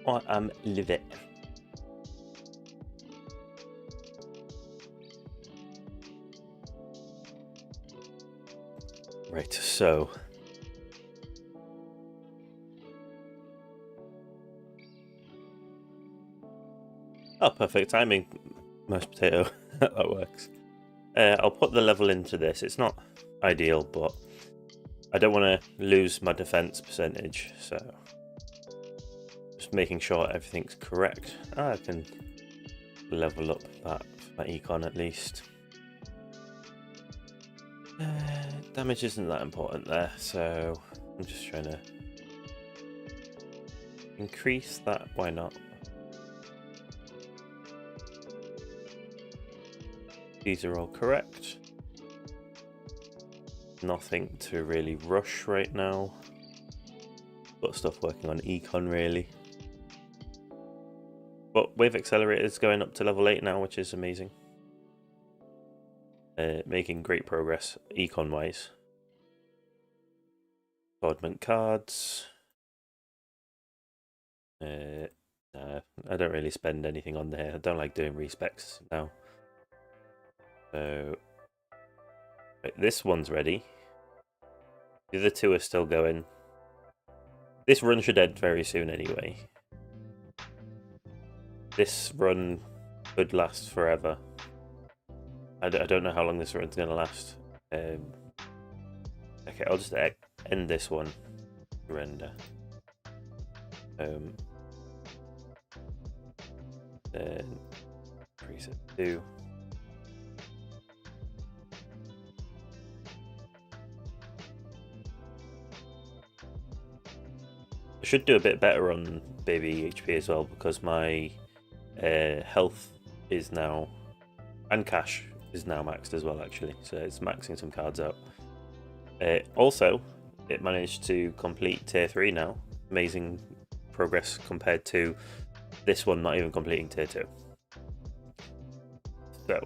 I am livid. Right, so perfect timing, mashed potato. That works. I'll put the level into this. It's not ideal, but I don't want to lose my defense percentage, so just making sure everything's correct. I can level up that econ at least. Damage isn't that important there, so I'm just trying to increase that. Why not? These are all correct. Nothing to really rush right now. Got stuff working on econ really. But Wave Accelerator is going up to level 8 now, which is amazing. Making great progress econ wise. Augment cards. I don't really spend anything on there. I don't like doing respecs now. So right, this one's ready. The other two are still going. This run should end very soon anyway. This run could last forever. I don't know how long this run's going to last. Okay, I'll just end this one. Render. Then preset 2. I should do a bit better on baby HP as well, because my health is now, and cash is now maxed as well actually, so it's maxing some cards out. Also, it managed to complete tier 3 now. Amazing progress compared to this one not even completing tier 2. So,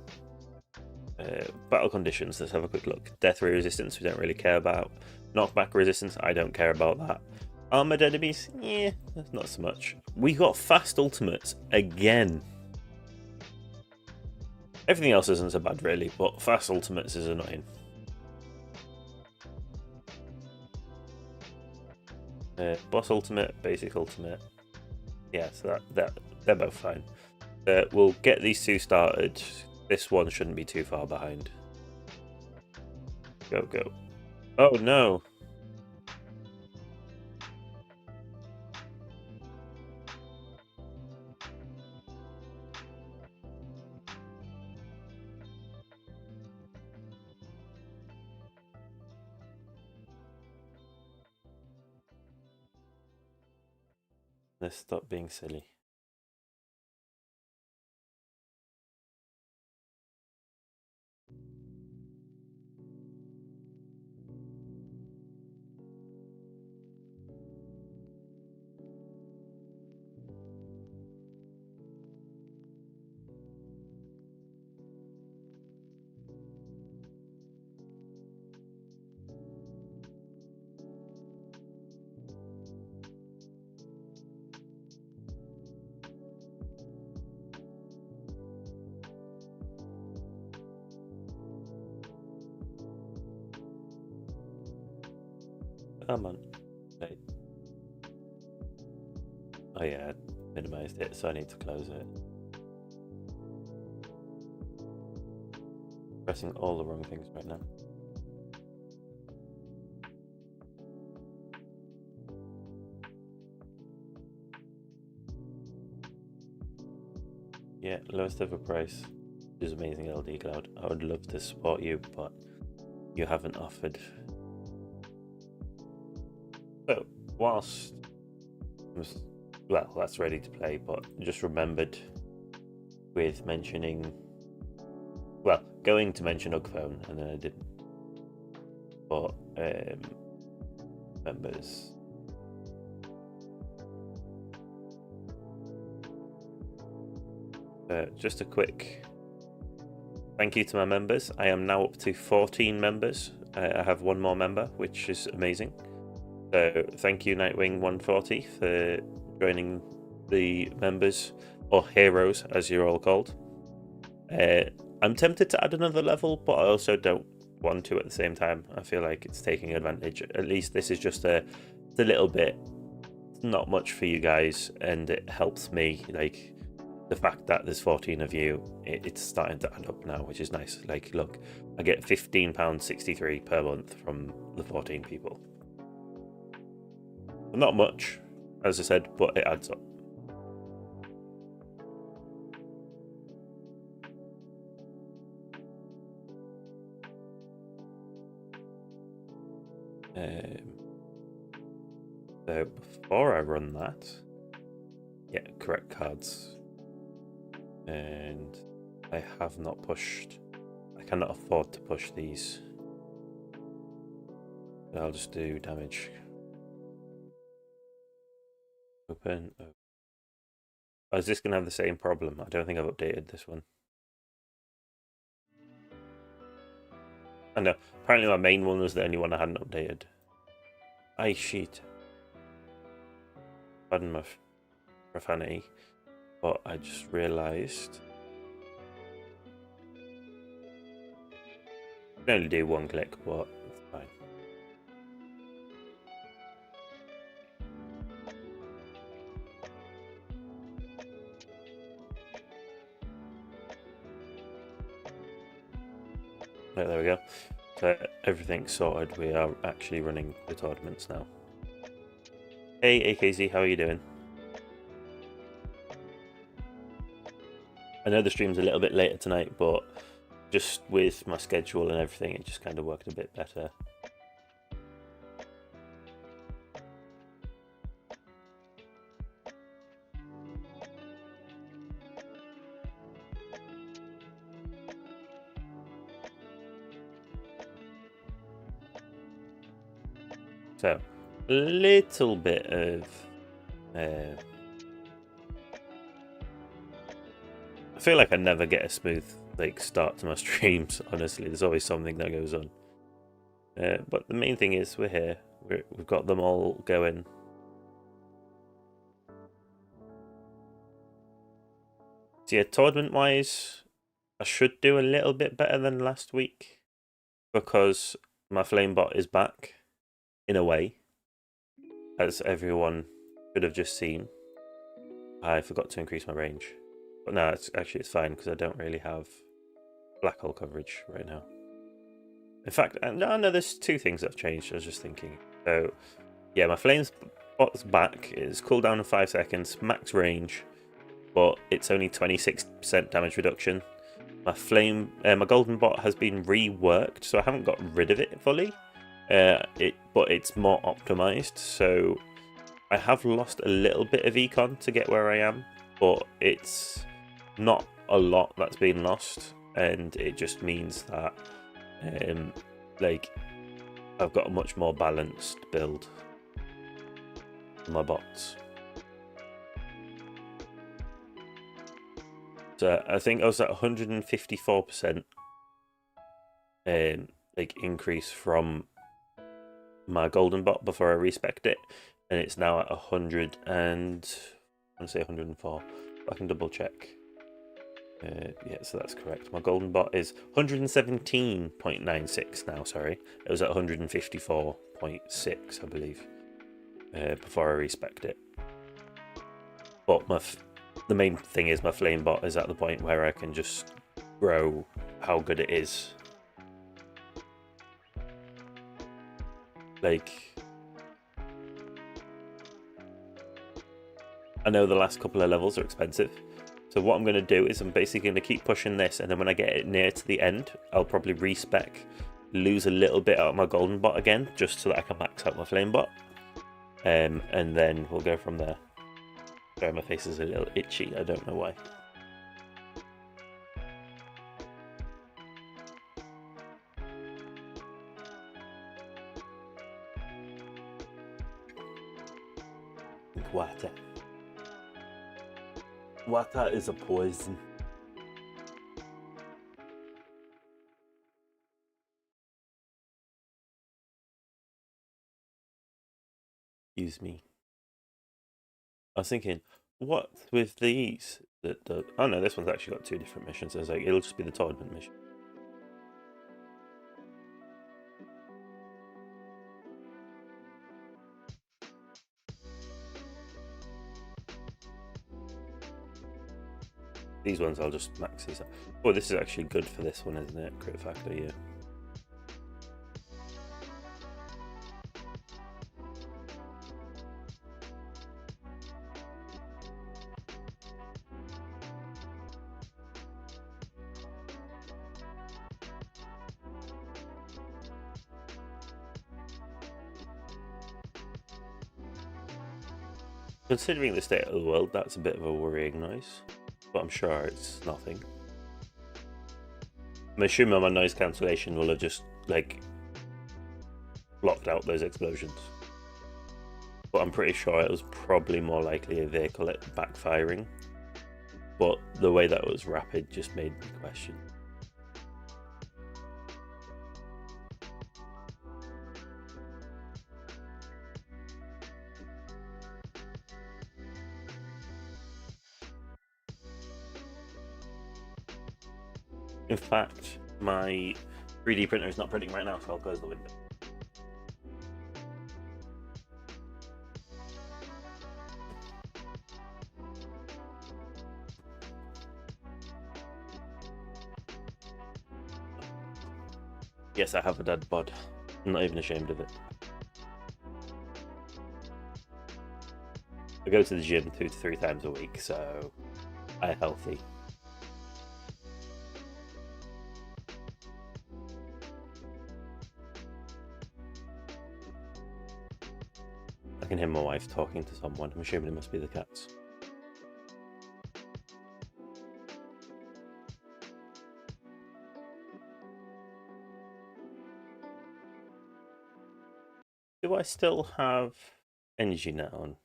battle conditions, let's have a quick look. Death ray resistance, we don't really care about. Knockback resistance, I don't care about that. Armored enemies, yeah, that's not so much. We got fast ultimates again. Everything else isn't so bad really, but fast ultimates is annoying. Boss ultimate, basic ultimate. Yeah, so they're both fine. We'll get these two started. This one shouldn't be too far behind. Go, go. Oh no! Let's stop being silly. Come on. Wait. Oh yeah, I minimized it, so I need to close it. Pressing all the wrong things right now. Yeah, lowest ever price is amazing, LD Cloud. I would love to support you, but you haven't offered. So, whilst, well, that's ready to play, but just remembered with mentioning, well, going to mention Ugphone, and then I didn't. But, members. Just a quick thank you to my members. I am now up to 14 members. I have one more member, which is amazing. So thank you, Nightwing 140, for joining the members, or heroes as you're all called. I'm tempted to add another level, but I also don't want to at the same time. I feel like it's taking advantage. At least this is just a little bit, not much for you guys, and it helps me. Like the fact that there's 14 of you, it's starting to add up now, which is nice. Like, look, I get £15.63 per month from the 14 people. Not much, as I said, but it adds up. So before I run that, yeah, correct cards. And I have not pushed. I cannot afford to push these. So I'll just do damage. Open. Oh, is this going to have the same problem? I don't think I've updated this one. I know. Apparently my main one was the only one I hadn't updated. Aye, shit. Pardon my profanity. But I just realised I can only do one click, but it's fine. Right, there we go. So everything's sorted. We are actually running the tournaments now. Hey AKZ, how are you doing? I know the stream's a little bit later tonight, but just with my schedule and everything, it just kind of worked a bit better. So, a little bit of I feel like I never get a smooth start to my streams. Honestly, there's always something that goes on. But the main thing is we're here. We've got them all going. So yeah, tournament-wise, I should do a little bit better than last week because my flamebot is back in a way, as everyone should have just seen. I forgot to increase my range, but no, it's fine because I don't really have black hole coverage right now. In fact, no, there's two things that have changed. I was just thinking. So yeah, my flames bot's back. It's cooldown in 5 seconds, max range, but it's only 26% damage reduction. My golden bot has been reworked, so I haven't got rid of it fully. But it's more optimized, so I have lost a little bit of econ to get where I am, but it's not a lot that's been lost, and it just means that I've got a much more balanced build for my bots. So I think I was at 154% increase from my golden bot before I respec'd it, and it's now at 100 and I want to say 104. I can double check. Yeah, so that's correct. My golden bot is 117.96 now. Sorry, it was at 154.6, I believe, before I respec'd it. But the main thing is my flame bot is at the point where I can just grow how good it is. I know the last couple of levels are expensive, so what I'm going to do is I'm basically going to keep pushing this, and then when I get it near to the end, I'll probably respec, lose a little bit out of my golden bot again, just so that I can max out my flame bot, and then we'll go from there. Sorry, my face is a little itchy, I don't know why. Water. Water is a poison. Excuse me. I was thinking, what with these? Oh no, this one's actually got 2 different missions. So it's like it'll just be the tournament mission. These ones I'll just max these up. Oh, this is actually good for this one, isn't it? Crit factor, yeah. Considering the state of the world, that's a bit of a worrying noise, but I'm sure it's nothing. I'm assuming my noise cancellation will have just, like, blocked out those explosions. But I'm pretty sure it was probably more likely a vehicle backfiring. But the way that was rapid just made me question. In fact, my 3D printer is not printing right now, so I'll close the window. Yes, I have a dad bod. I'm not even ashamed of it. I go to the gym 2 to 3 times a week, so I'm healthy. I can hear my wife talking to someone. I'm assuming it must be the cats. Do I still have energy net on?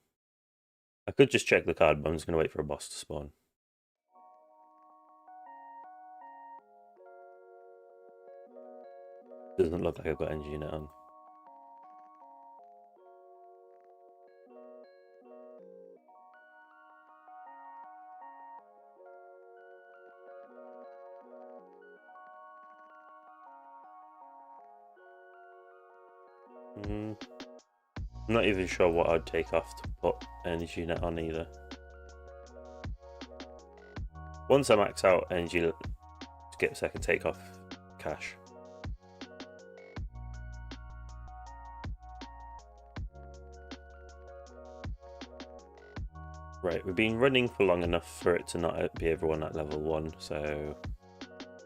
I could just check the card, but I'm just going to wait for a boss to spawn. Doesn't look like I've got energy net on. I'm not even sure what I'd take off to put energy net on either. Once I max out energy skips, I can take off cash. Right, we've been running for long enough for it to not be everyone at level 1, so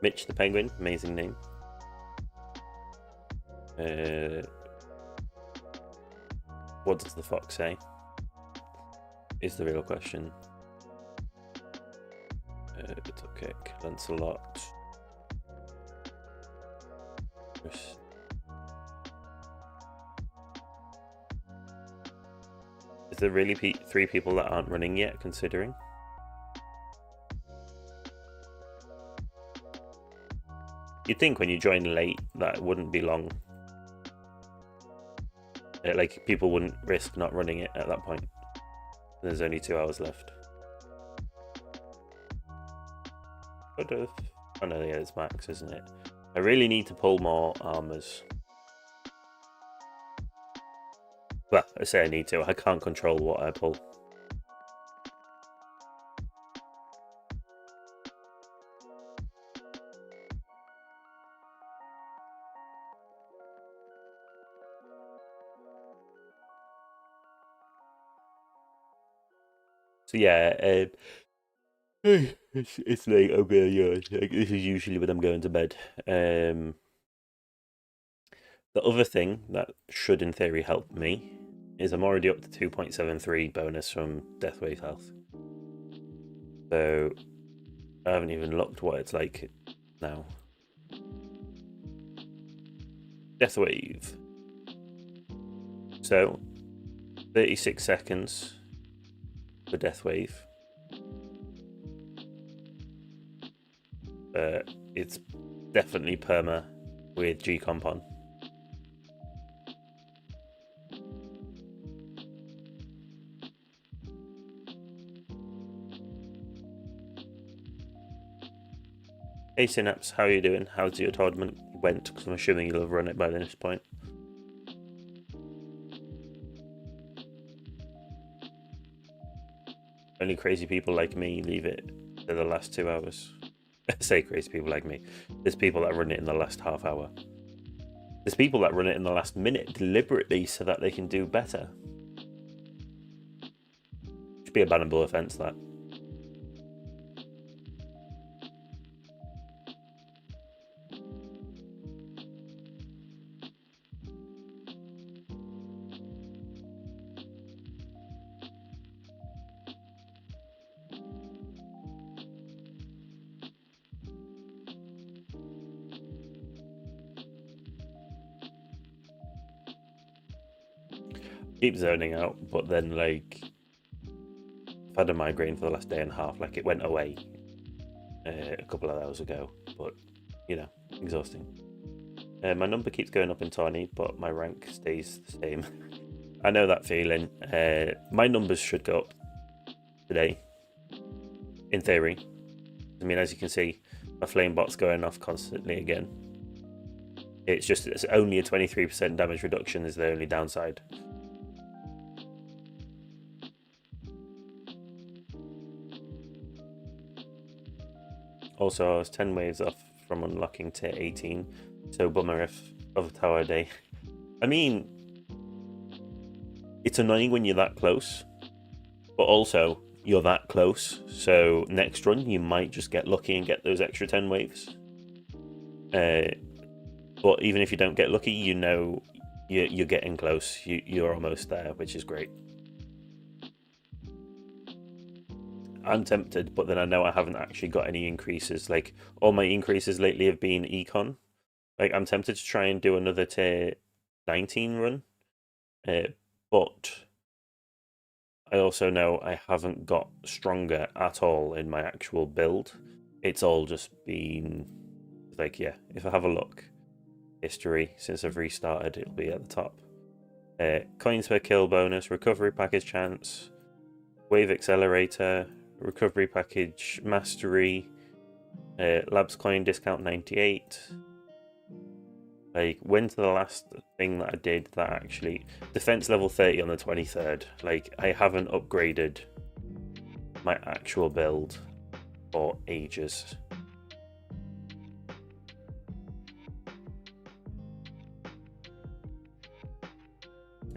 Mitch the Penguin, amazing name. What does the fox say? Is the real question. It's okay, Lancelot. Is there really 3 people that aren't running yet, considering? You'd think when you join late that it wouldn't be long. Like, people wouldn't risk not running it at that point. There's only 2 hours left. Could have. Oh no, yeah, it's max, isn't it? I really need to pull more armors. Well, I say I need to. I can't control what I pull. So yeah, it's like, okay, yeah, like, this is usually when I'm going to bed. The other thing that should, in theory, help me is I'm already up to 2.73 bonus from Deathwave health. So I haven't even looked what it's like now. Deathwave. So 36 seconds for Deathwave. It's definitely perma with G-Comp on. Hey Synapse, how are you doing? How's your tournament went? Because I'm assuming you'll have run it by this point. Only crazy people like me leave it to the last 2 hours. I say crazy people like me. There's people that run it in the last half hour. There's people that run it in the last minute deliberately so that they can do better. Should be a bannable offence, that. Keep zoning out, but then like I've had a migraine for the last day and a half. Like it went away a couple of hours ago, but you know, exhausting. My number keeps going up in tourney, but my rank stays the same. I know that feeling. My numbers should go up today, in theory. I mean, as you can see, my flame bot's going off constantly again. It's only a 23% damage reduction is the only downside. Also, I was 10 waves off from unlocking tier 18, so bummer if of Tower Day. I mean, it's annoying when you're that close, but also you're that close, so next run you might just get lucky and get those extra 10 waves. But even if you don't get lucky, you know you're getting close. You're almost there, which is great. I'm tempted, but then I know I haven't actually got any increases. Like all my increases lately have been econ. Like I'm tempted to try and do another tier 19 run, but I also know I haven't got stronger at all in my actual build. It's all just been like, yeah, if I have a look, history since I've restarted, it'll be at the top. Coins per kill bonus, recovery package chance, wave accelerator, recovery package mastery, labs coin discount 98. Like, when's the last thing that I did that actually defense level 30 on the 23rd? Like, I haven't upgraded my actual build for ages.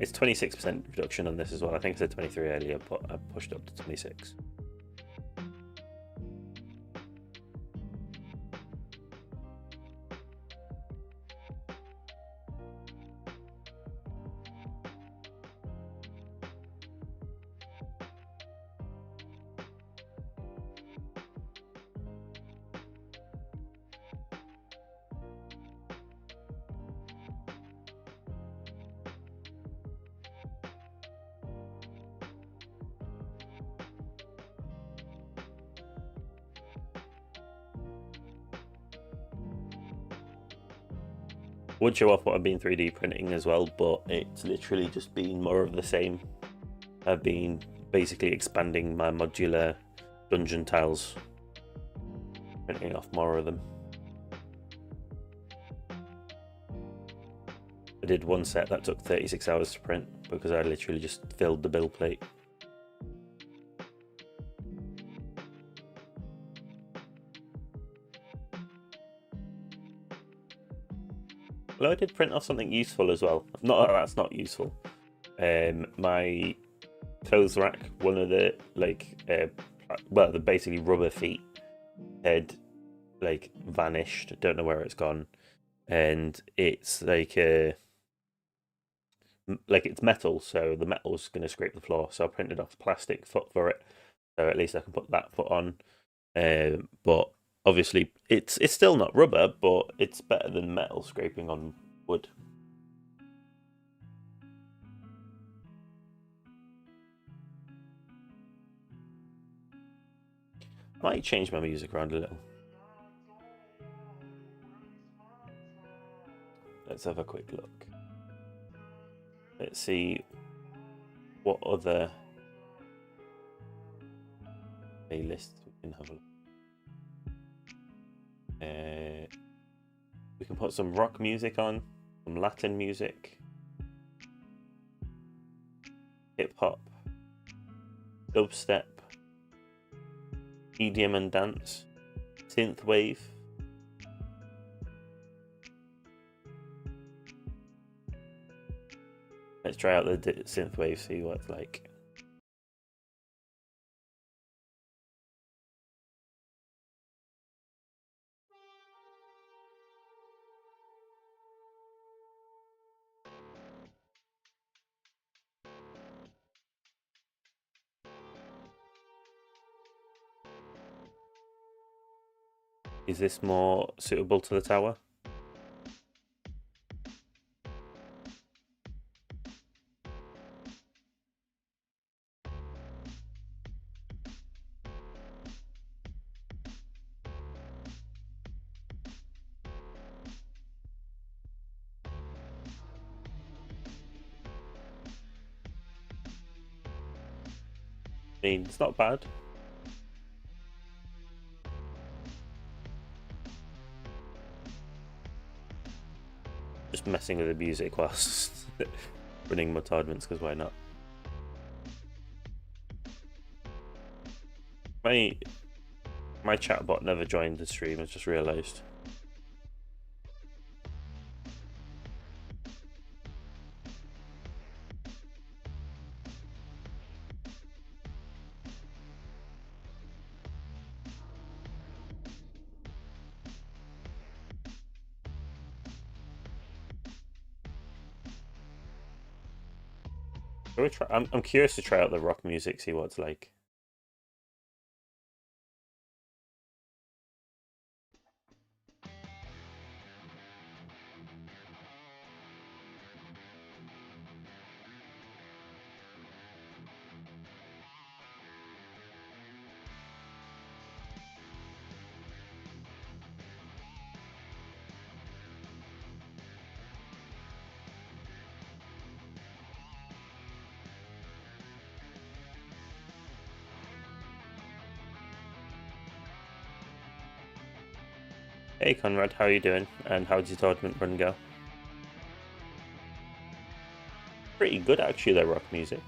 It's 26% reduction on this as well. I think I said 23 earlier, but I pushed up to 26. Would show off what I've been 3D printing as well, but it's literally just been more of the same. I've been basically expanding my modular dungeon tiles, printing off more of them. I did one set that took 36 hours to print because I literally just filled the build plate. Although I did print off something useful as well. Not that that's not useful. My clothes rack, one of the the basically rubber feet had like vanished. Don't know where it's gone, and it's like it's metal, so the metal's going to scrape the floor. So I printed off plastic foot for it, so at least I can put that foot on. But obviously, it's still not rubber, but it's better than metal scraping on wood. I might change my music around a little. Let's have a quick look. Let's see what other playlists we can have a look. We can put some rock music on, some Latin music, hip hop, dubstep, EDM and dance, synthwave. Let's try out the synthwave, see what it's like. Is this more suitable to the tower? I mean, it's not bad. Just messing with the music whilst running more tournaments, because why not? My chatbot never joined the stream, I just realised. I'm curious to try out the rock music, see what it's like. Hey Conrad, how are you doing? And how did your tournament run go? Pretty good actually, the rock music.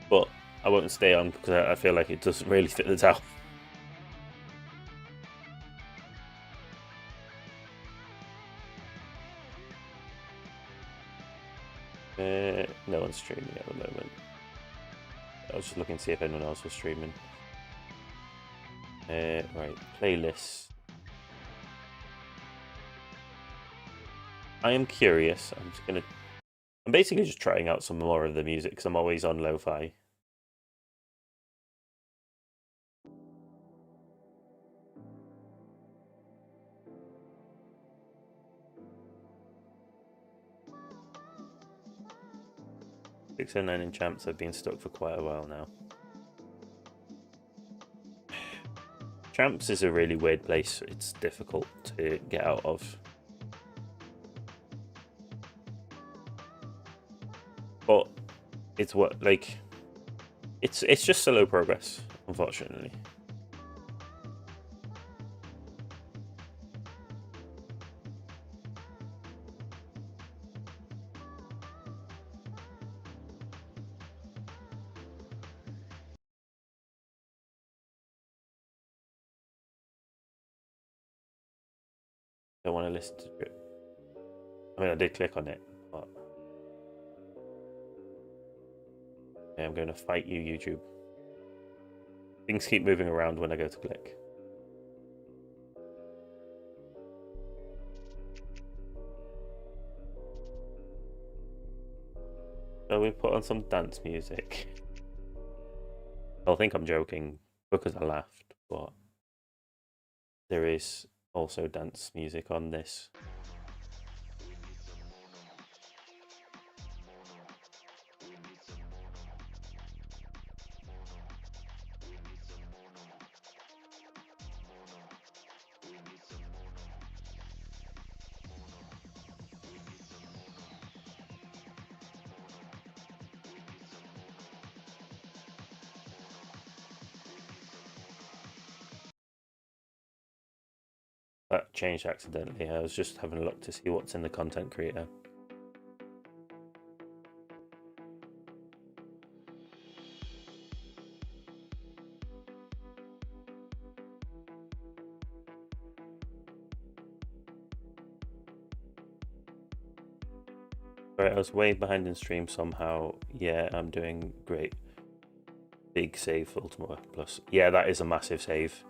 But I won't stay on because I feel like it doesn't really fit the tower. No one's streaming at the moment. I was just looking to see if anyone else was streaming. Right, playlists. I am curious. I'm basically just trying out some more of the music because I'm always on lo-fi. Six and 9 in champs have been stuck for quite a while now. Champs is a really weird place. It's difficult to get out of. But it's what, like, it's just slow progress, unfortunately. Don't want to listen to it. I mean, I did click on it, but okay, I'm going to fight you, YouTube. Things keep moving around when I go to click. So we put on some dance music. I'll think I'm joking because I laughed, but there is also dance music on this. That changed accidentally. I was just having a look to see what's in the content creator. Right, I was way behind in stream somehow. Yeah, I'm doing great. Big save for Ultima Plus. Yeah, that is a massive save.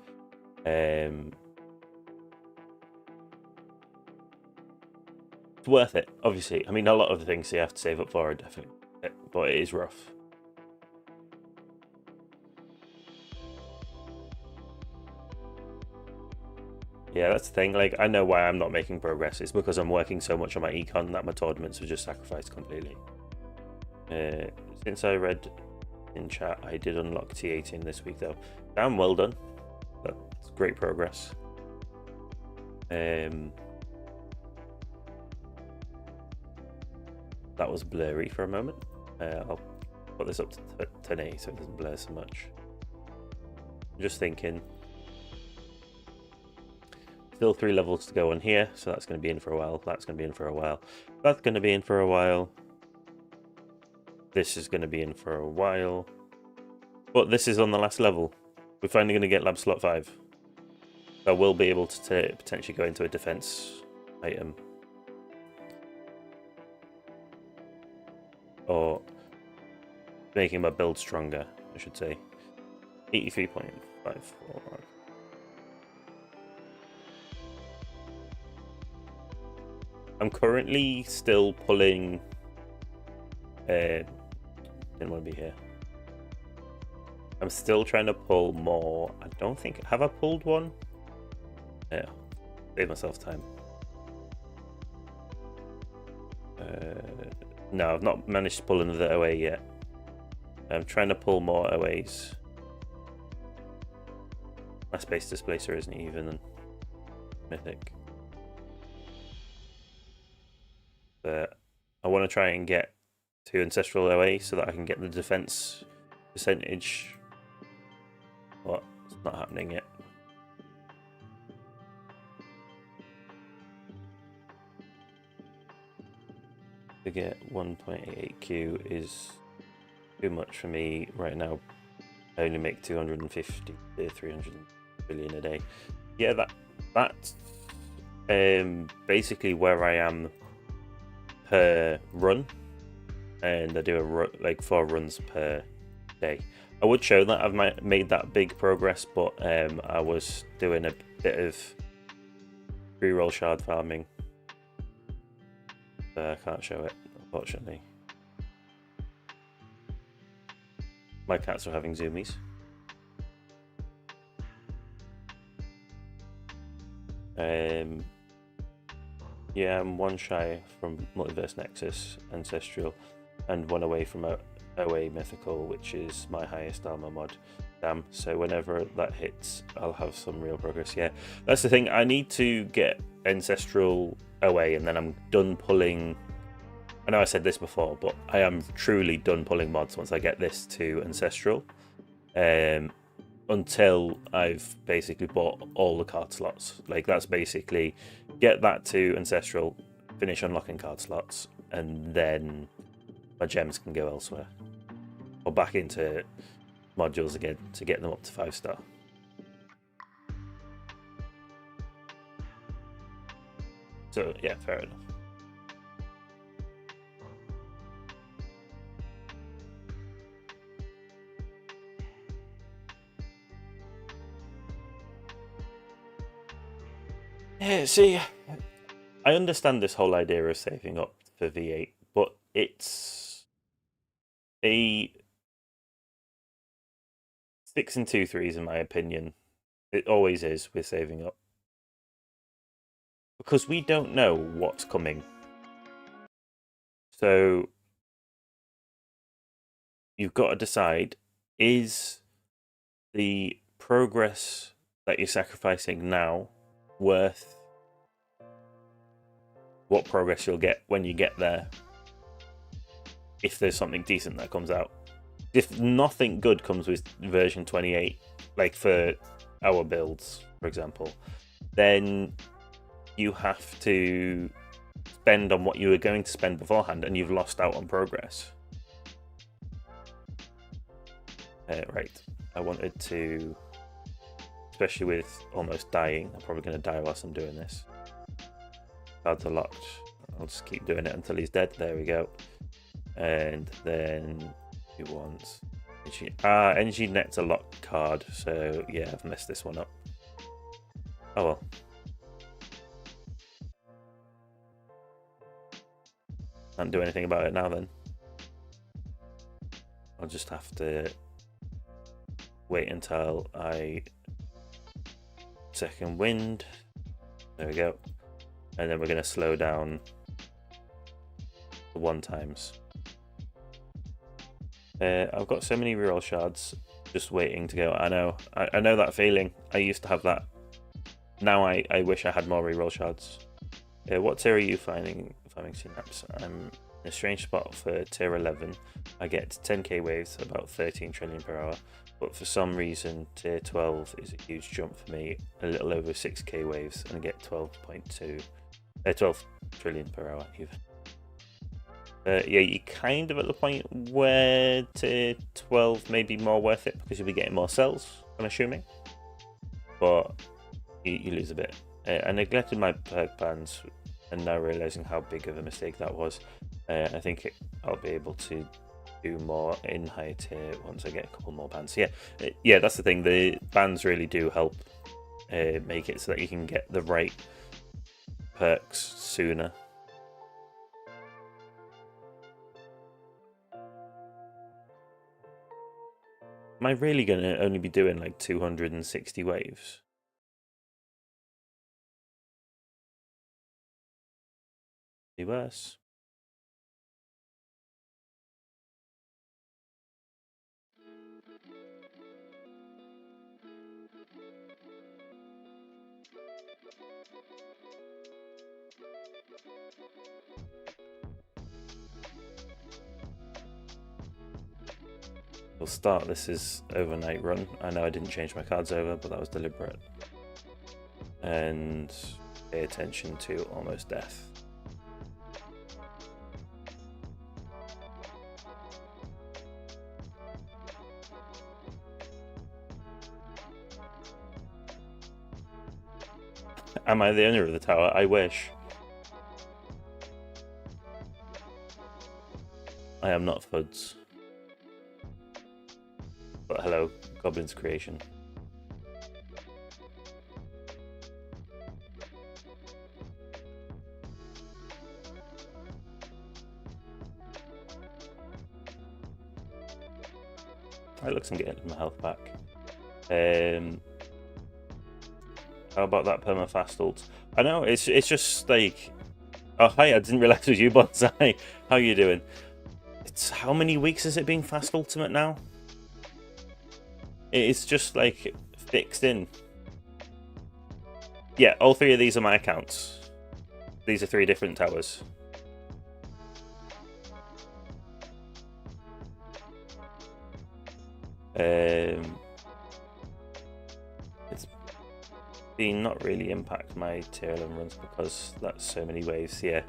It's worth it, obviously. I mean, a lot of the things you have to save up for are definitely, but it is rough. Yeah, that's the thing. Like, I know why I'm not making progress. It's because I'm working so much on my econ that my tournaments have just sacrificed completely. Since I read in chat, I did unlock T18 this week, though. Damn, well done. That's great progress. That was blurry for a moment. I'll put this up to 1080 so it doesn't blur so much. I'm just thinking. Still 3 levels to go on here, so that's going to be in for a while. That's going to be in for a while. That's going to be in for a while. This is going to be in for a while. But this is on the last level. We're finally going to get lab slot 5. I will be able to potentially go into a defense item. Or making my build stronger, I should say. 83.54. I'm currently still pulling. Didn't want to be here. I'm still trying to pull more. I don't think. Have I pulled one? Yeah. Save myself time. No, I've not managed to pull another OA yet. I'm trying to pull more OAs. My space displacer isn't even mythic. But I want to try and get to Ancestral OA so that I can get the defense percentage. But it's not happening yet. To get 1.88Q is too much for me right now. I only make 250 to 300 billion a day. Yeah, that's basically where I am per run, and I do like 4 runs per day. I would show that I've made that big progress, but I was doing a bit of pre-roll shard farming. I can't show it, unfortunately. My cats are having zoomies. Yeah, I'm 1 shy from Multiverse Nexus Ancestral, and 1 away from OA Mythical, which is my highest armor mod. Damn, so whenever that hits, I'll have some real progress. Yeah, that's the thing. I need to get Ancestral OA, and then I'm done pulling. I know I said this before, but I am truly done pulling mods once I get this to Ancestral. Until I've basically bought all the card slots. Like, that's basically get that to Ancestral, finish unlocking card slots, and then my gems can go elsewhere. Or back into modules again to get them up to 5-star. So, yeah, fair enough. Yeah, see, I understand this whole idea of saving up for V8, but it's a 6 and 2 threes in my opinion. It always is with saving up. Because we don't know what's coming. So you've got to decide, is the progress that you're sacrificing now worth what progress you'll get when you get there, if there's something decent that comes out? If nothing good comes with version 28, like for our builds, for example, then you have to spend on what you were going to spend beforehand, and you've lost out on progress. Right, I wanted to, especially with almost dying, I'm probably going to die whilst I'm doing this. Cards are locked. I'll just keep doing it until he's dead. There we go. And then he wants Energy Net's a locked card, so yeah, I've messed this one up. Oh well. Can't do anything about it now then. I'll just have to wait until I second wind. There we go. And then we're going to slow down the 1 times. I've got so many reroll shards just waiting to go. I know that feeling. I used to have that. Now I wish I had more reroll shards. What tier are you finding Synapse? I'm in a strange spot for tier 11. I get 10k waves, about 13 trillion per hour. But for some reason, tier 12 is a huge jump for me. A little over 6k waves, and I get 12 trillion per hour even. Yeah, you're kind of at the point where tier 12 may be more worth it because you'll be getting more cells, I'm assuming. But you lose a bit. I neglected my perk bans, and now realizing how big of a mistake that was. I think I'll be able to do more in higher tier once I get a couple more bans. Yeah, that's the thing. The bans really do help make it so that you can get the right perks sooner. Am I really going to only be doing like 260 waves? Be worse. We'll start this is overnight run. I know I didn't change my cards over, but that was deliberate. And pay attention to almost death. Am I the owner of the tower? I wish. I am not Fuds. But hello, Goblin's creation. It looks I'm getting my health back. How about that perma-fast ult? I know, it's just like... Oh, hi, I didn't realise it was you, Bonsai. How are you doing? It's how many weeks has it been fast ultimate now? It's just like fixed in. Yeah, all 3 of these are my accounts. These are 3 different towers. It's been not really impact my tier 11 runs because that's so many waves. Yeah,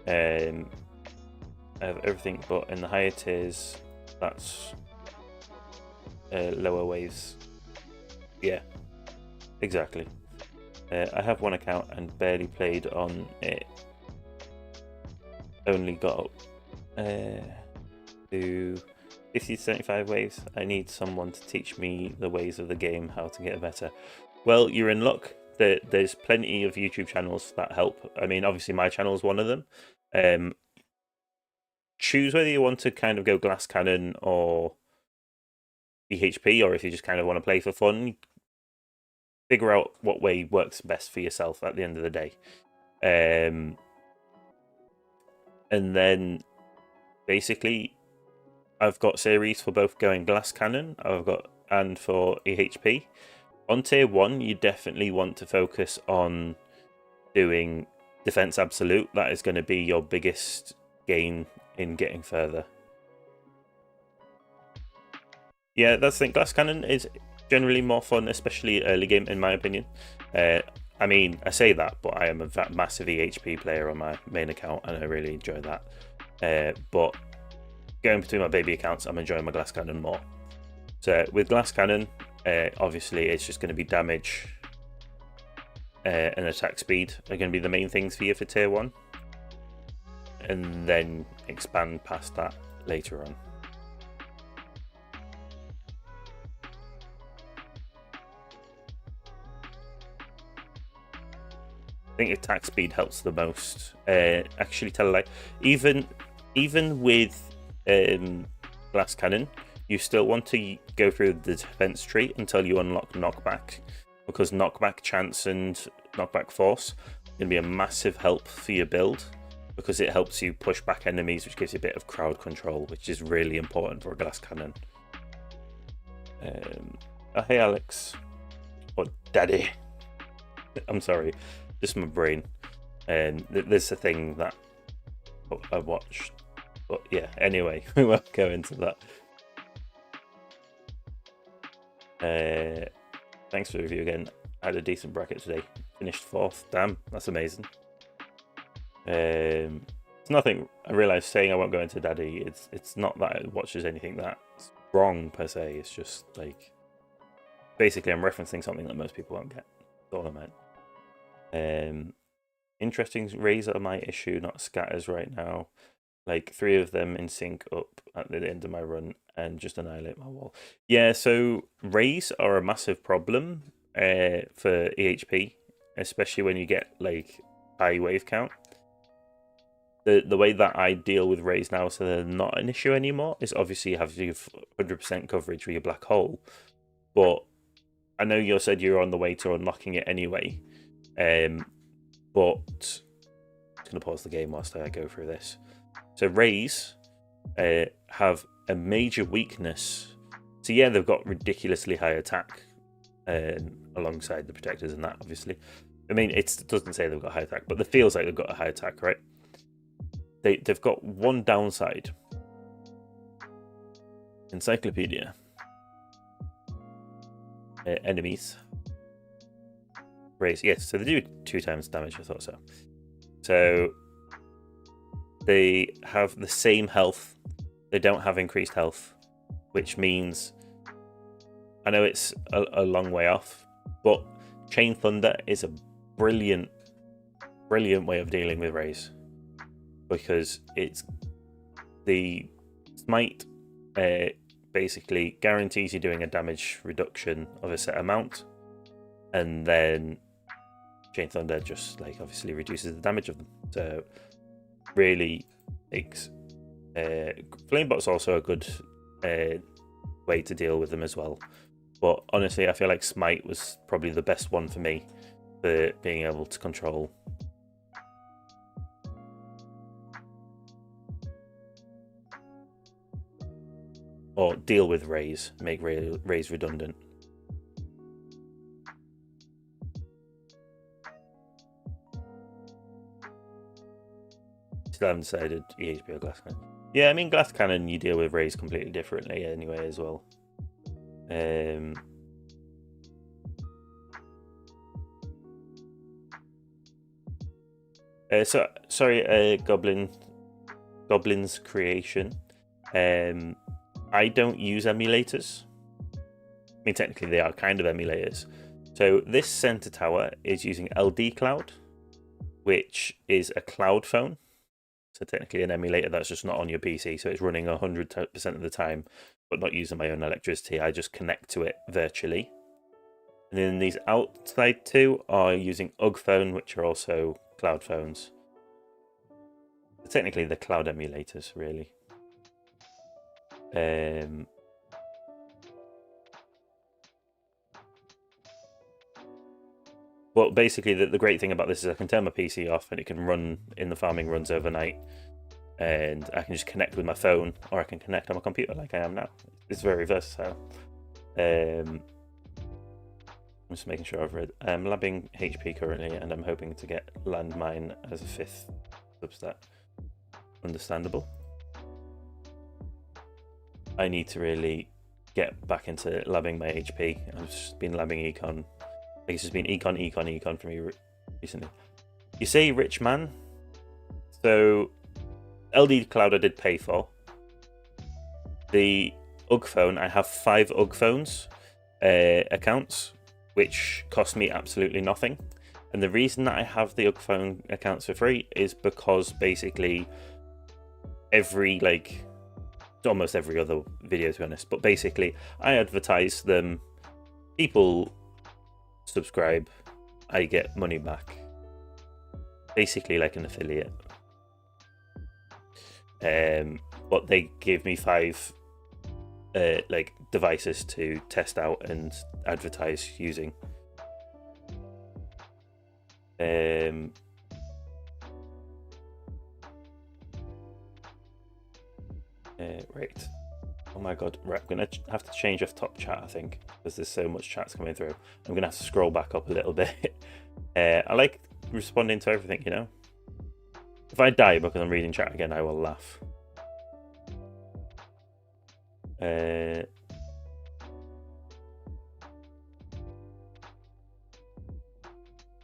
I have everything, but in the higher tiers, that's lower waves. Yeah, exactly. I have 1 account and barely played on it. Only got to 50 to 75 waves. I need someone to teach me the ways of the game, how to get better. Well, you're in luck. There's plenty of YouTube channels that help. I mean, obviously my channel is one of them. Choose whether you want to kind of go glass cannon or EHP, or if you just kind of want to play for fun. Figure out what way works best for yourself at the end of the day. And then basically I've got series for both going glass cannon and for EHP. On tier 1 you definitely want to focus on doing defense absolute. That is going to be your biggest gain in getting further. Yeah, that's the thing. Glass cannon is generally more fun, especially early game, in my opinion. I I mean, I say that, but I am a massive EHP player on my main account, and I really enjoy that. But going between my baby accounts, I'm enjoying my glass cannon more. So with glass cannon, obviously it's just going to be damage and attack speed are going to be the main things for you for tier 1, and then expand past that later on. I think attack speed helps the most. Actually, tell a lie. Even with glass cannon, you still want to go through the defense tree until you unlock knockback, because knockback chance and knockback force can be a massive help for your build, because it helps you push back enemies, which gives you a bit of crowd control, which is really important for a glass cannon. Oh, hey Alex, or Daddy. I'm sorry, just my brain. There's a thing that I watched, but yeah. Anyway, we won't go into that. Thanks for the review again. I had a decent bracket today. Finished 4th. Damn, that's amazing. It's nothing. I realised saying I won't go into Daddy. It's not that it watches anything that's wrong per se. It's just like basically I'm referencing something that most people won't get. That's all I meant. Interesting. Rays are my issue, not scatters right now. Like 3 of them in sync up at the end of my run and just annihilate my wall. Yeah, so rays are a massive problem for EHP, especially when you get like high wave count. The way that I deal with rays now, so they're not an issue anymore, is obviously you have 100% coverage with your black hole. But I know you said you're on the way to unlocking it anyway. But I'm just going to pause the game whilst I go through this. So rays have a major weakness. So yeah, they've got ridiculously high attack alongside the protectors and that, obviously. I mean, it doesn't say they've got high attack, but it feels like they've got a high attack, right? They've got one downside. Encyclopedia. Enemies. Rays, yes, so they do 2 times damage, I thought so. So they have the same health. They don't have increased health, which means, I know it's a long way off, but Chain Thunder is a brilliant way of dealing with rays, because it's the smite basically guarantees you doing a damage reduction of a set amount, and then Chain Thunder just like obviously reduces the damage of them. So really makes Flamebot's also a good way to deal with them as well. But honestly, I feel like Smite was probably the best one for me for being able to control. Or deal with rays, make rays redundant. Still haven't decided EHP or Glass Cannon. Yeah, I mean Glass Cannon you deal with rays completely differently anyway as well. So sorry, Goblin's Creation. I don't use emulators. I mean, technically they are kind of emulators. So this center tower is using LD Cloud, which is a cloud phone. So technically an emulator that's just not on your PC. So it's running 100% of the time, but not using my own electricity. I just connect to it virtually. And then these outside 2 are using UG Phone, which are also cloud phones. So technically they're cloud emulators, really. Well, basically, the great thing about this is I can turn my PC off and it can run in the farming runs overnight. And I can just connect with my phone, or I can connect on my computer like I am now. It's very versatile. I'm just making sure I've read. I'm labbing HP currently, and I'm hoping to get Landmine as a 5th substat. Understandable. I need to really get back into labbing my HP. I've just been labbing Econ Like it's just been econ for me recently. You say rich man, so LD Cloud I did pay for. The UG phone, I have 5 UG phones accounts, which cost me absolutely nothing. And the reason that I have the UG phone accounts for free is because basically almost every other video, to be honest, but basically I advertise them, people subscribe, I get money back. Basically like an affiliate. But they gave me 5 devices to test out and advertise using. Right. Oh my god. Right, I'm gonna have to change off top chat, I think, because there's so much chats coming through. I'm gonna have to scroll back up a little bit. I like responding to everything, you know. If I die because I'm reading chat again, I will laugh.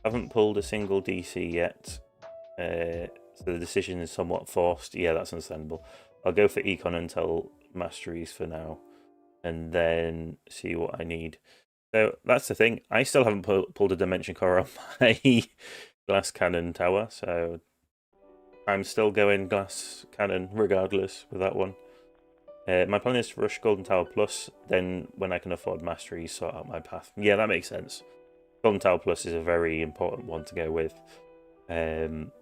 Haven't pulled a single DC yet, so the decision is somewhat forced. Yeah, that's understandable. I'll go for Econ until Masteries for now, and then see what I need. So that's the thing. I still haven't pulled a Dimension Core on my Glass Cannon tower, so I'm still going Glass Cannon regardless with that one. My plan is to rush Golden Tower Plus, then when I can afford Masteries, sort out my path. Yeah, that makes sense. Golden Tower Plus is a very important one to go with. Golden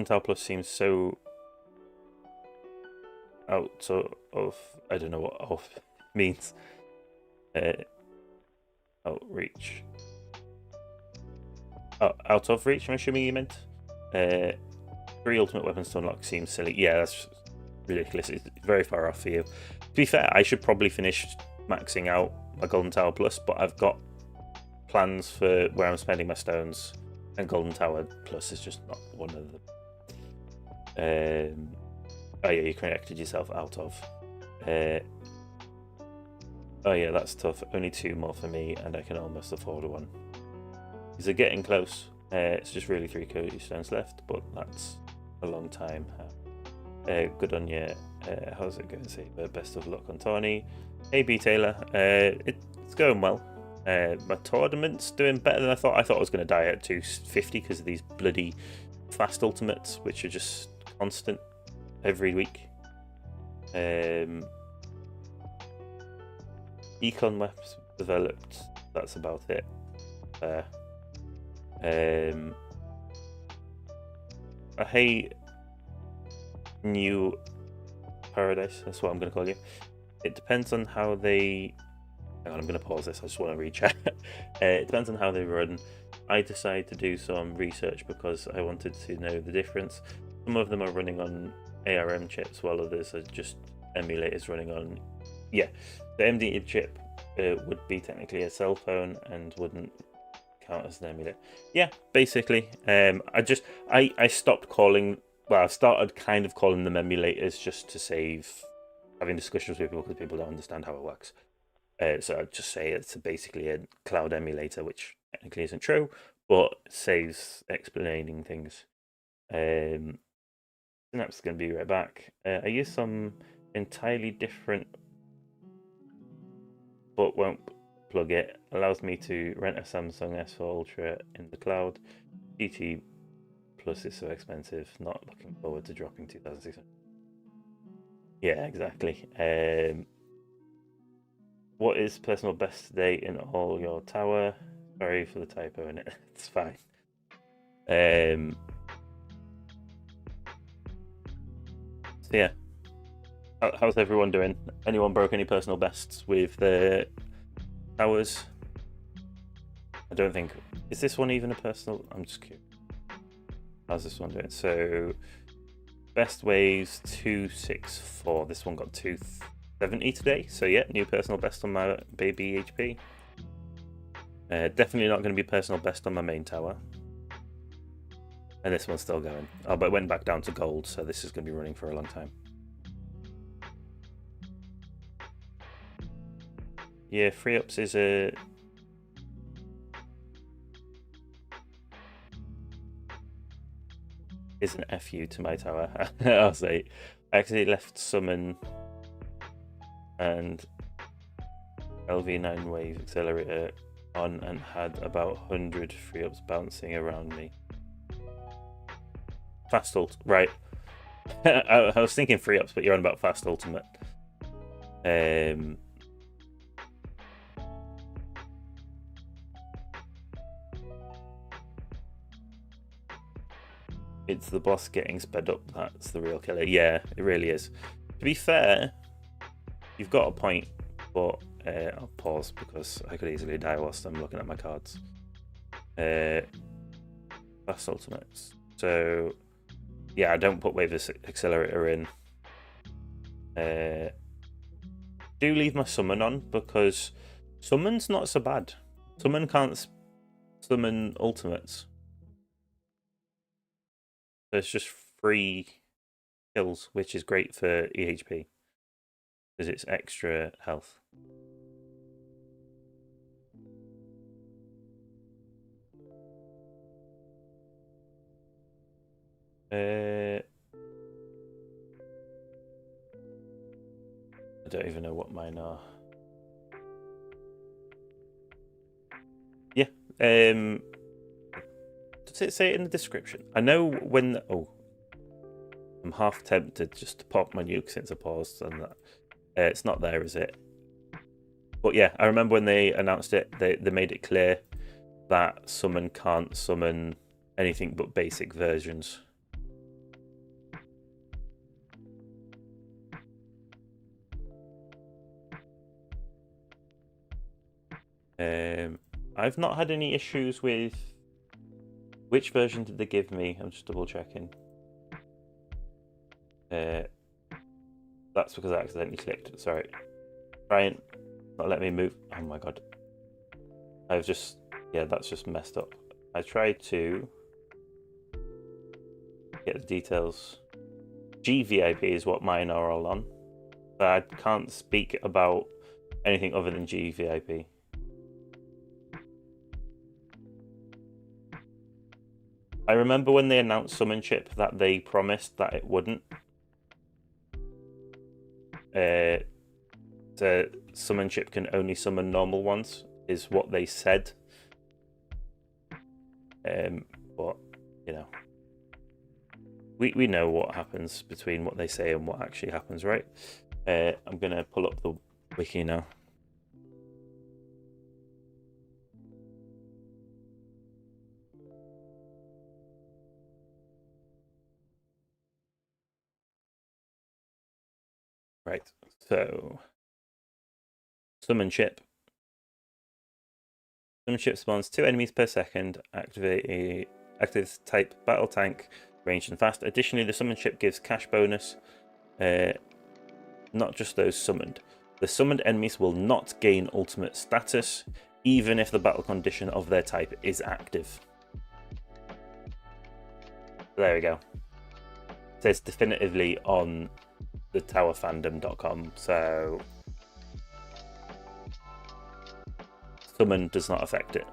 Tower Plus seems so out of, I don't know what off means. Outreach. Oh, out of reach, I'm assuming you meant. 3 ultimate weapons to unlock seems silly. Yeah, that's ridiculous. It's very far off for you. To be fair, I should probably finish maxing out my Golden Tower Plus, but I've got plans for where I'm spending my stones, and Golden Tower Plus is just not one of them. Oh yeah, you connected yourself out of. Oh yeah, that's tough. Only 2 more for me, and I can almost afford one. These are getting close. It's just really 3 Cody stones left, but that's a long time. Good on you. How's it going? Say best of luck on Tawny. Hey B Taylor, it's going well. My tournament's doing better than I thought. I thought I was going to die at 250 because of these bloody fast ultimates, which are just constant every week. Econ maps developed. That's about it. I hate New Paradise. That's what I'm going to call you. It depends on how they. Hang on, I'm going to pause this. I just want to recheck. It depends on how they run. I decided to do some research because I wanted to know the difference. Some of them are running on ARM chips, while others are just emulators running on. Yeah, the MD chip would be technically a cell phone and wouldn't count as an emulator. Yeah, basically. I stopped calling. Well, I started kind of calling them emulators just to save having discussions with people because people don't understand how it works. So I'd just say it's basically a cloud emulator, which technically isn't true, but saves explaining things. Synapse is going to be right back. I use some entirely different, but won't plug it. Allows me to rent a Samsung S4 Ultra in the cloud. GT Plus is so expensive. Not looking forward to dropping 2,600. Yeah, exactly. What is personal best today in all your tower? Sorry for the typo in it. It's fine. So yeah, how's everyone doing? Anyone broke any personal bests with the towers? I don't think. Is this one even a personal? I'm just curious. How's this one doing? So best waves 264. This one got 270 today. So yeah, new personal best on my baby HP. Definitely not going to be personal best on my main tower. And this one's still going. Oh, but it went back down to gold, so this is going to be running for a long time. Yeah, free ups is a is an FU to my tower. I'll say I actually left summon and LV9 wave accelerator on and had about 100 free ups bouncing around me. Fast ult, right. I was thinking free ups, but you're on about fast ultimate. It's the boss getting sped up that's the real killer. Yeah, it really is. To be fair, you've got a point, but I'll pause because I could easily die whilst I'm looking at my cards. Fast ultimates. So, yeah, I don't put wave accelerator in. Do leave my summon on because summon's not so bad. Summon can't summon ultimates. So it's just free kills, which is great for EHP because it's extra health. I don't even know what mine are. Yeah. Does it say it in the description? I know when. Oh, I'm half tempted just to pop my nuke since I paused and that. It's not there, is it? But yeah, I remember when they announced it, they made it clear that summon can't summon anything but basic versions. I've not had any issues with... Which version did they give me? I'm just double checking. That's because I accidentally clicked. Sorry. Ryan, not let me move. Oh my god. I've just... Yeah, that's just messed up. I tried to get the details. GVIP is what mine are all on. But I can't speak about anything other than GVIP. I remember when they announced Summon Chip that they promised that it wouldn't. The Summon Chip can only summon normal ones, is what they said. But, you know. We know what happens between what they say and what actually happens, right? I'm going to pull up the wiki now. Right, so Summon Chip. Summon Chip spawns 2 enemies per second, activates type battle tank, ranged and fast. Additionally, the Summon Chip gives cash bonus, not just those summoned. The summoned enemies will not gain ultimate status, even if the battle condition of their type is active. There we go. It says definitively on the towerfandom.com, so summon does not affect it.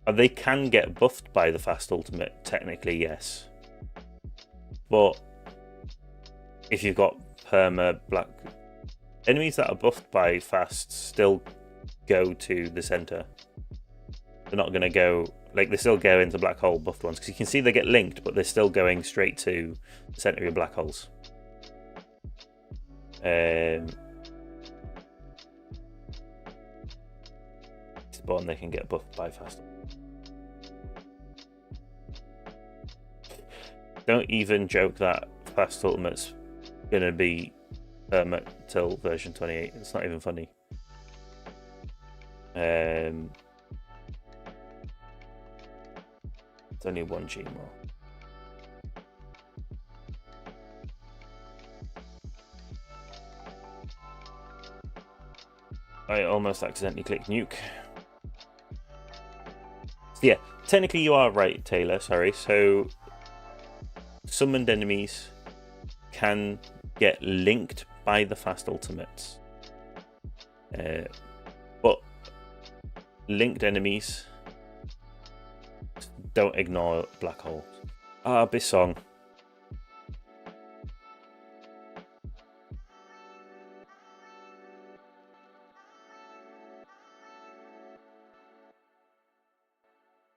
They can get buffed by the fast ultimate, technically, yes. But if you've got perma black enemies that are buffed by fast still go to the center. They're not going to go, like, they still go into black hole buffed ones, because you can see they get linked, but they're still going straight to the center of your black holes. Spawn, they can get buffed by fast. Don't even joke that fast ultimate's gonna be permanent till version 28. It's not even funny. It's only 1 G more. I almost accidentally clicked nuke. So yeah, technically you are right, Taylor, sorry. So summoned enemies can get linked by the fast ultimates. But linked enemies, don't ignore black holes. Ah, Bisong.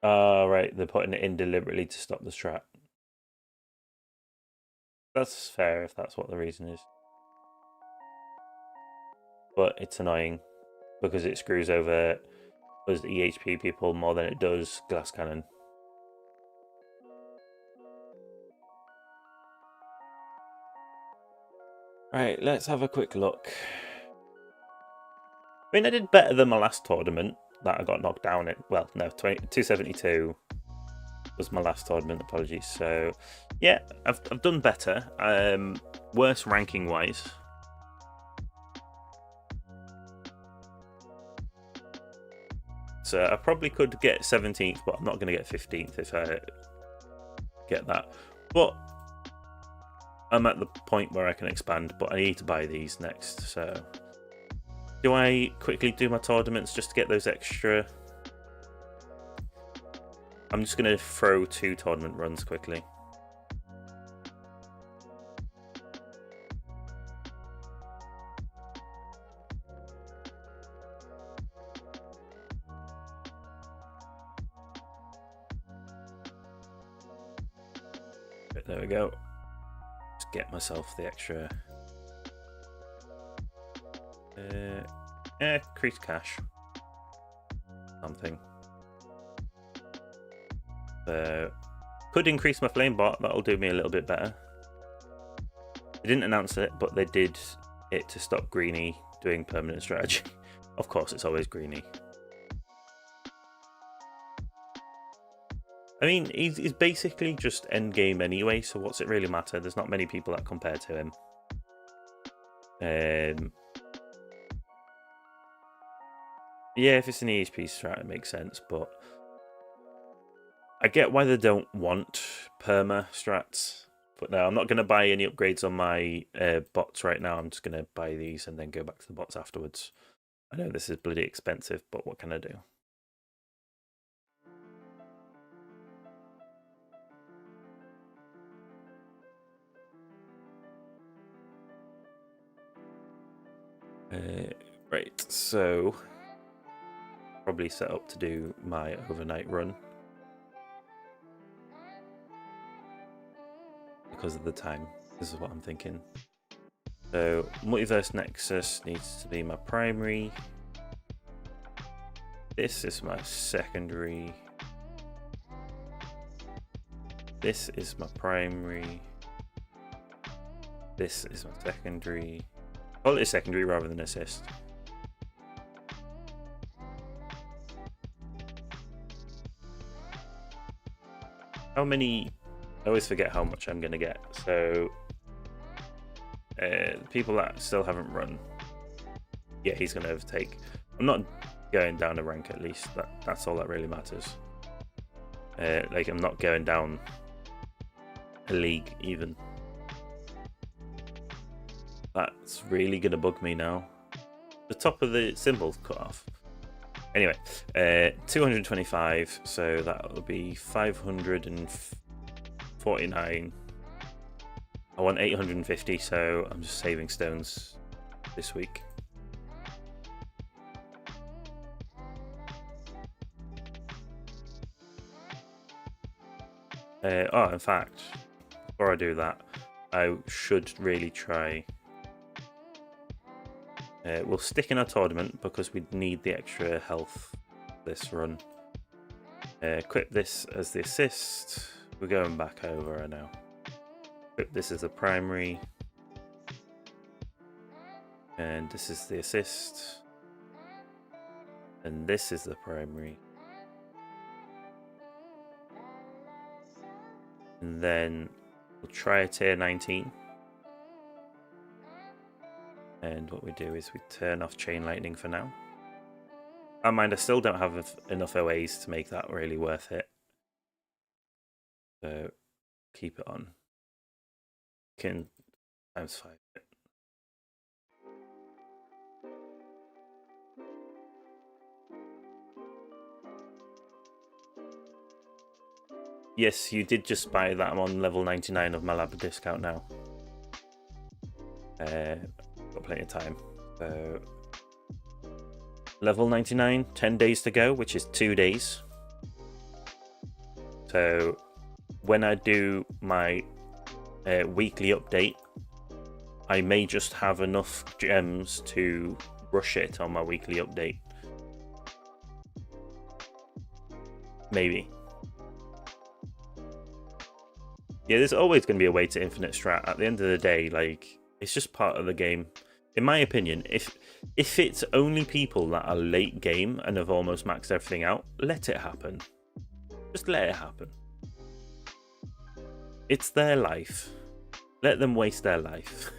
Ah, right, they're putting it in deliberately to stop the strat. That's fair if that's what the reason is. But it's annoying because it screws over us EHP people more than it does glass cannon. Right, let's have a quick look. I mean, I did better than my last tournament that I got knocked down at. Well, no, 272 was my last tournament, apologies. So, yeah, I've done better. Worse ranking-wise. So I probably could get 17th, but I'm not going to get 15th if I get that. But I'm at the point where I can expand, but I need to buy these next. So do I quickly do my tournaments just to get those extra? I'm just going to throw 2 tournament runs quickly. There we go. Just get myself the extra. Increase cash. Something. Could increase my flame bot. That'll do me a little bit better. They didn't announce it, but they did it to stop Greeny doing permanent strategy. Of course, it's always Greeny. I mean, he's basically just endgame anyway, so what's it really matter? There's not many people that compare to him. Yeah, if it's an EHP strat, it makes sense, but I get why they don't want perma strats. But no, I'm not going to buy any upgrades on my bots right now. I'm just going to buy these and then go back to the bots afterwards. I know this is bloody expensive, but what can I do? Right, so probably set up to do my overnight run because of the time. This is what I'm thinking. So Multiverse Nexus needs to be my primary. This is my secondary. This is my primary. This is my secondary. Call it a secondary rather than assist. How many? I always forget how much I'm going to get. So, people that still haven't run, yeah, he's going to overtake. I'm not going down a rank at least. That's all that really matters. Like, I'm not going down a league even. That's really going to bug me now. The top of the symbol's cut off. Anyway, 225, so that will be 549. I want 850, so I'm just saving stones this week. Oh, in fact, before I do that, I should really try. We'll stick in our tournament because we need the extra health this run. Equip this as the assist. We're going back over now. Equip this as the primary. And this is the assist. And this is the primary. And then we'll try a tier 19. And what we do is we turn off Chain Lightning for now. I mind, I still don't have enough OAs to make that really worth it. So keep it on. can times 5 it. Yes, you did just buy that. I'm on level 99 of my lab discount now. Got plenty of time. So level 99, 10 days to go, which is 2 days. So when I do my weekly update, I may just have enough gems to rush it on my weekly update. Maybe. Yeah, there's always going to be a way to infinite strat. At the end of the day, like, it's just part of the game. In my opinion, if it's only people that are late game and have almost maxed everything out, let it happen. Just let it happen. It's their life. Let them waste their life.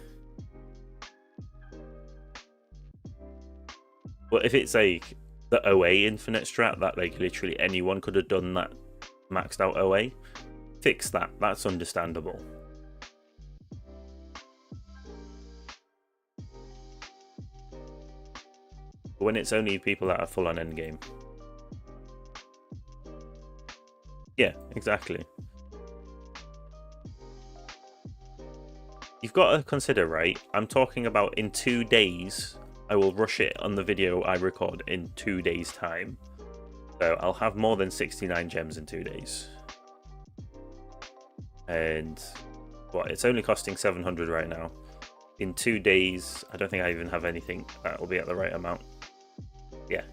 But if it's like the OA infinite strat that like literally anyone could have done that maxed out OA, fix that. That's understandable. But when it's only people that are full on endgame. Yeah, exactly. You've got to consider, right? I'm talking about in 2 days. I will rush it on the video I record in 2 days' time. So I'll have more than 69 gems in 2 days. And what? It's only costing 700 right now. In 2 days, I don't think I even have anything that will be at the right amount. Yeah,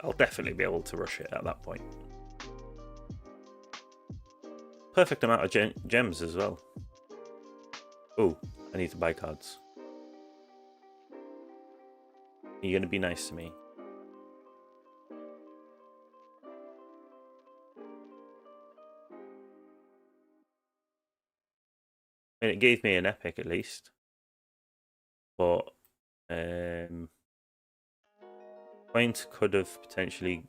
I'll definitely be able to rush it at that point. Perfect amount of gems as well. Oh, I need to buy cards. Are you going to be nice to me? And it gave me an epic at least. But Point could have potentially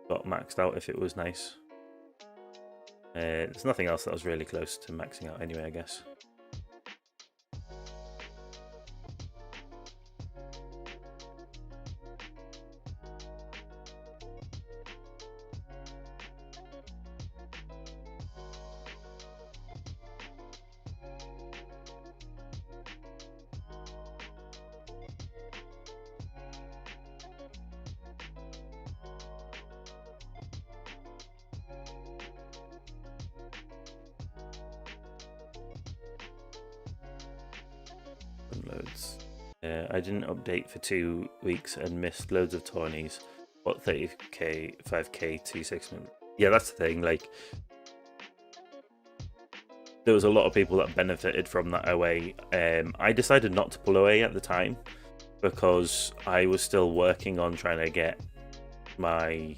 got maxed out if it was nice. There's nothing else that was really close to maxing out anyway, I guess. Loads. I didn't update for 2 weeks and missed loads of tourneys. What, 30k, 5k to 6 minutes? Yeah, that's the thing. Like, there was a lot of people that benefited from that OA. I decided not to pull OA at the time because I was still working on trying to get my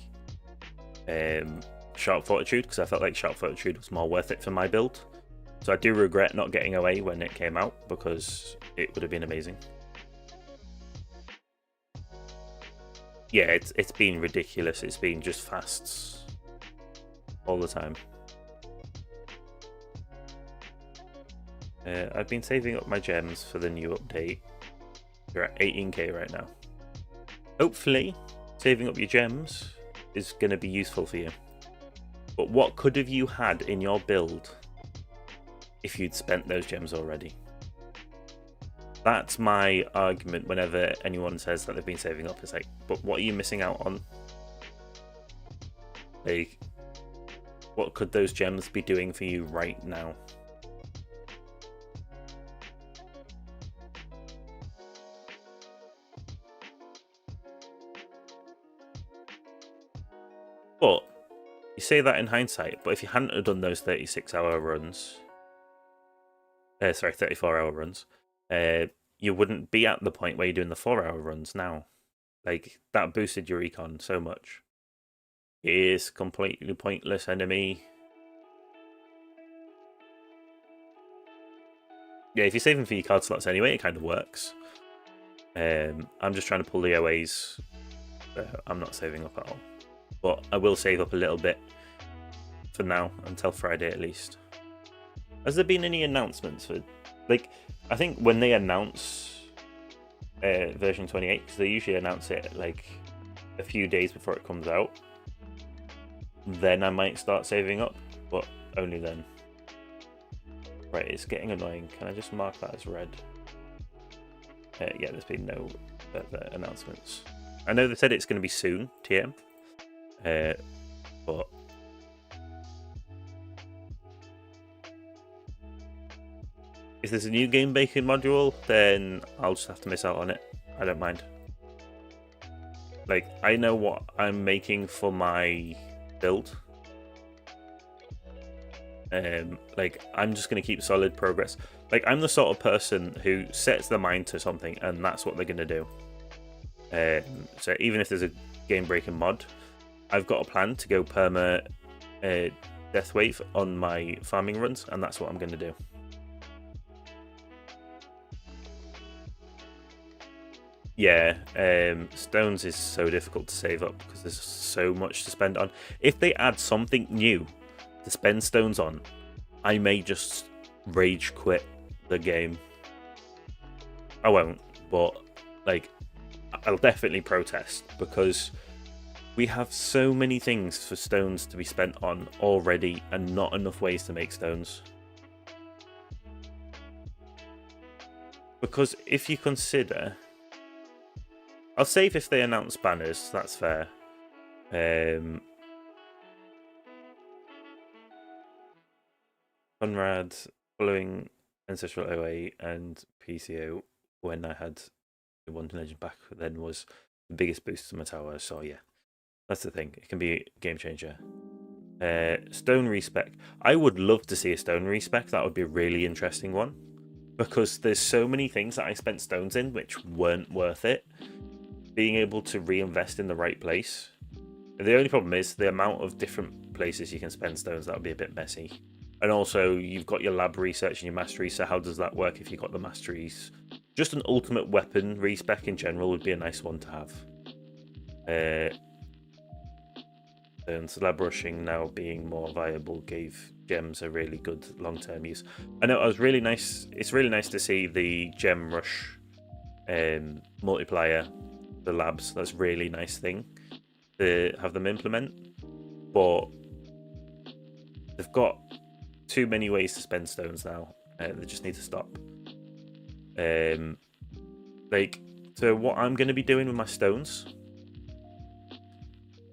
Sharp Fortitude because I felt like Sharp Fortitude was more worth it for my build. So I do regret not getting OA when it came out because it would have been amazing. Yeah, it's been ridiculous. It's been just fasts all the time. I've been saving up my gems for the new update. You're at 18k right now. Hopefully, saving up your gems is going to be useful for you. But what could have you had in your build if you'd spent those gems already? That's my argument whenever anyone says that they've been saving up. It's like, but what are you missing out on? Like, what could those gems be doing for you right now? But you say that in hindsight, but if you hadn't have done those 36-hour runs, 34-hour runs, you wouldn't be at the point where you're doing the 4-hour runs now. Like, that boosted your recon so much. It is completely pointless enemy. Yeah, if you're saving for your card slots anyway, it kind of works. I'm just trying to pull the OAs. I'm not saving up at all. But I will save up a little bit for now, until Friday at least. Has there been any announcements for like, I think when they announce version 28, because they usually announce it like a few days before it comes out, then I might start saving up, but only then. Right, it's getting annoying. Can I just mark that as red? Yeah, there's been no further announcements. I know they said it's going to be soon, TM, but if there's a new game making module, then I'll just have to miss out on it. I don't mind. Like, I know what I'm making for my build. Like, I'm just going to keep solid progress. Like, I'm the sort of person who sets their mind to something and that's what they're going to do. So even if there's a game-breaking mod, I've got a plan to go perma Death Wave on my farming runs, and that's what I'm going to do. Yeah, stones is so difficult to save up because there's so much to spend on. If they add something new to spend stones on, I may just rage quit the game. I won't, but like, I'll definitely protest because we have so many things for stones to be spent on already and not enough ways to make stones. Because if you consider, I'll save if they announce banners, that's fair. Conrad following Ancestral OA and PCO when I had the One Legend back then was the biggest boost to my tower, so yeah. That's the thing, it can be a game changer. Stone respec. I would love to see a stone respec, that would be a really interesting one. Because there's so many things that I spent stones in which weren't worth it. Being able to reinvest in the right place. The only problem is the amount of different places you can spend stones, that would be a bit messy. And also, you've got your lab research and your mastery, so how does that work if you've got the masteries? Just an ultimate weapon respec in general would be a nice one to have. And lab rushing now being more viable gave gems a really good long-term use. I know it was really nice. It's really nice to see the gem rush multiplier, the labs. That's a really nice thing to have them implement. But they've got too many ways to spend stones now. They just need to stop. Like, so what I'm going to be doing with my stones,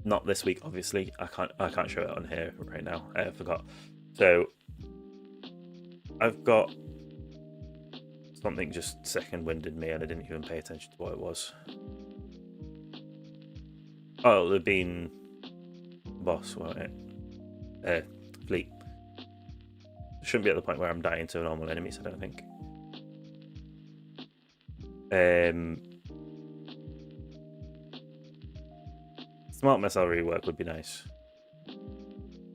not this week, obviously. I can't show it on here right now. I forgot. So I've got something just second-winded me, and I didn't even pay attention to what it was. Oh, there'd been boss, won't it? Fleet. Shouldn't be at the point where I'm dying to normal enemies, I don't think. Smart missile rework would be nice.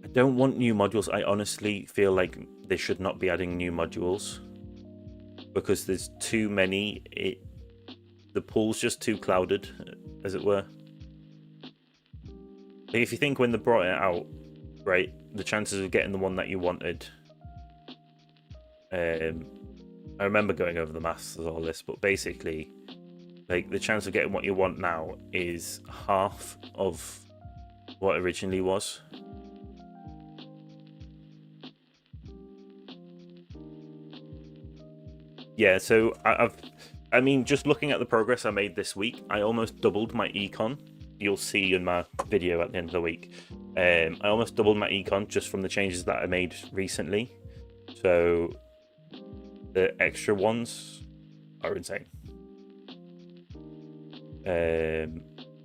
I don't want new modules. I honestly feel like they should not be adding new modules because there's too many. The pool's just too clouded, as it were. Like, if you think when they brought it out, right, the chances of getting the one that you wanted. I remember going over the maths of all this, but basically, like, the chance of getting what you want now is half of what it originally was. Yeah, so I mean, just looking at the progress I made this week, I almost doubled my econ. You'll see in my video at the end of the week. I almost doubled my econ just from the changes that I made recently. So the extra ones are insane.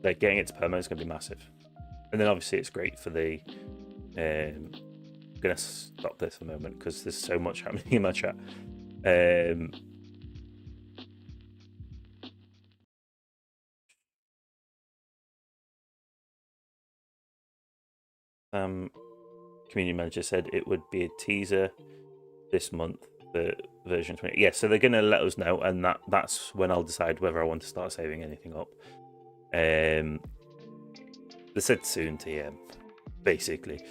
Like, getting it to perma is going to be massive. And then obviously it's great for the... I'm going to stop this for a moment because there's so much happening in my chat. Community manager said it would be a teaser this month for version 20. Yeah, so they're going to let us know, and that's when I'll decide whether I want to start saving anything up. They said soon, TM, basically.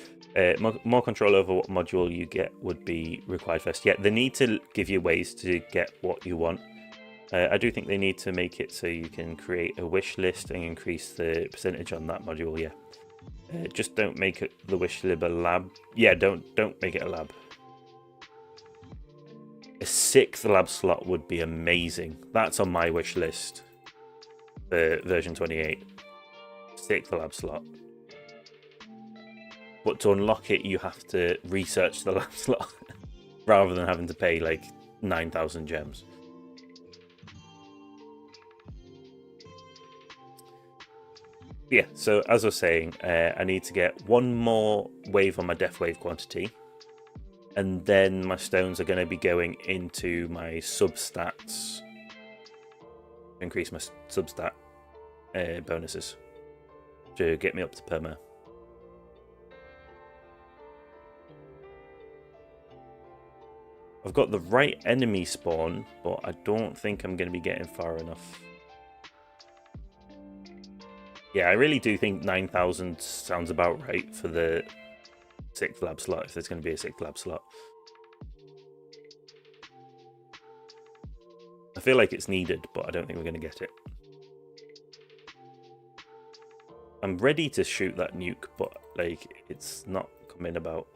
More control over what module you get would be required first. Yeah, they need to give you ways to get what you want. I do think they need to make it so you can create a wish list and increase the percentage on that module. Yeah, just don't make it the wish lib a lab. Yeah, don't make it a lab. A 6th lab slot would be amazing. That's on my wish list for version 28. 6th lab slot. But to unlock it, you have to research the lab slot rather than having to pay like 9,000 gems. Yeah, so as I was saying, I need to get one more wave on my death wave quantity. And then my stones are going to be going into my substats. Increase my substat bonuses to get me up to perma. I've got the right enemy spawn, but I don't think I'm going to be getting far enough. Yeah, I really do think 9,000 sounds about right for the 6th lab slot, if there's going to be a 6th lab slot. I feel like it's needed, but I don't think we're going to get it. I'm ready to shoot that nuke, but like it's not coming about.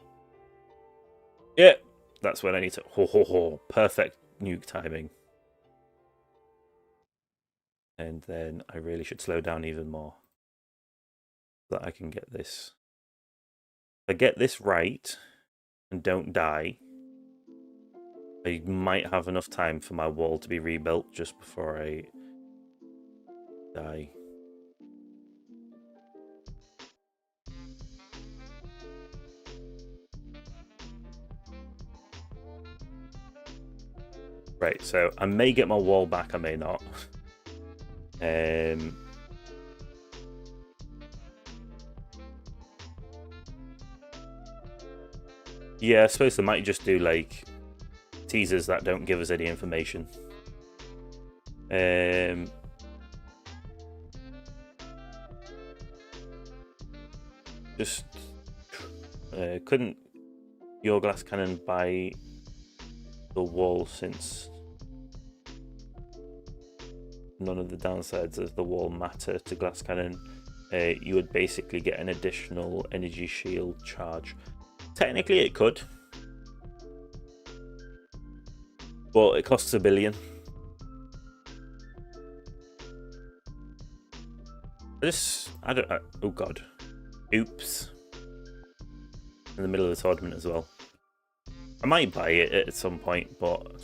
Yeah, that's when I need to. Perfect nuke timing. And then I really should slow down even more so that I can get this. If I get this right and don't die, I might have enough time for my wall to be rebuilt just before I die. Right, so I may get my wall back, I may not. Yeah, I suppose they might just do like teasers that don't give us any information. Just couldn't your glass cannon buy the wall since none of the downsides of the wall matter to glass cannon? You would basically get an additional energy shield charge. Technically it could, but it costs $1 billion. I don't. Oh god. Oops. In the middle of the tournament as well. I might buy it at some point, but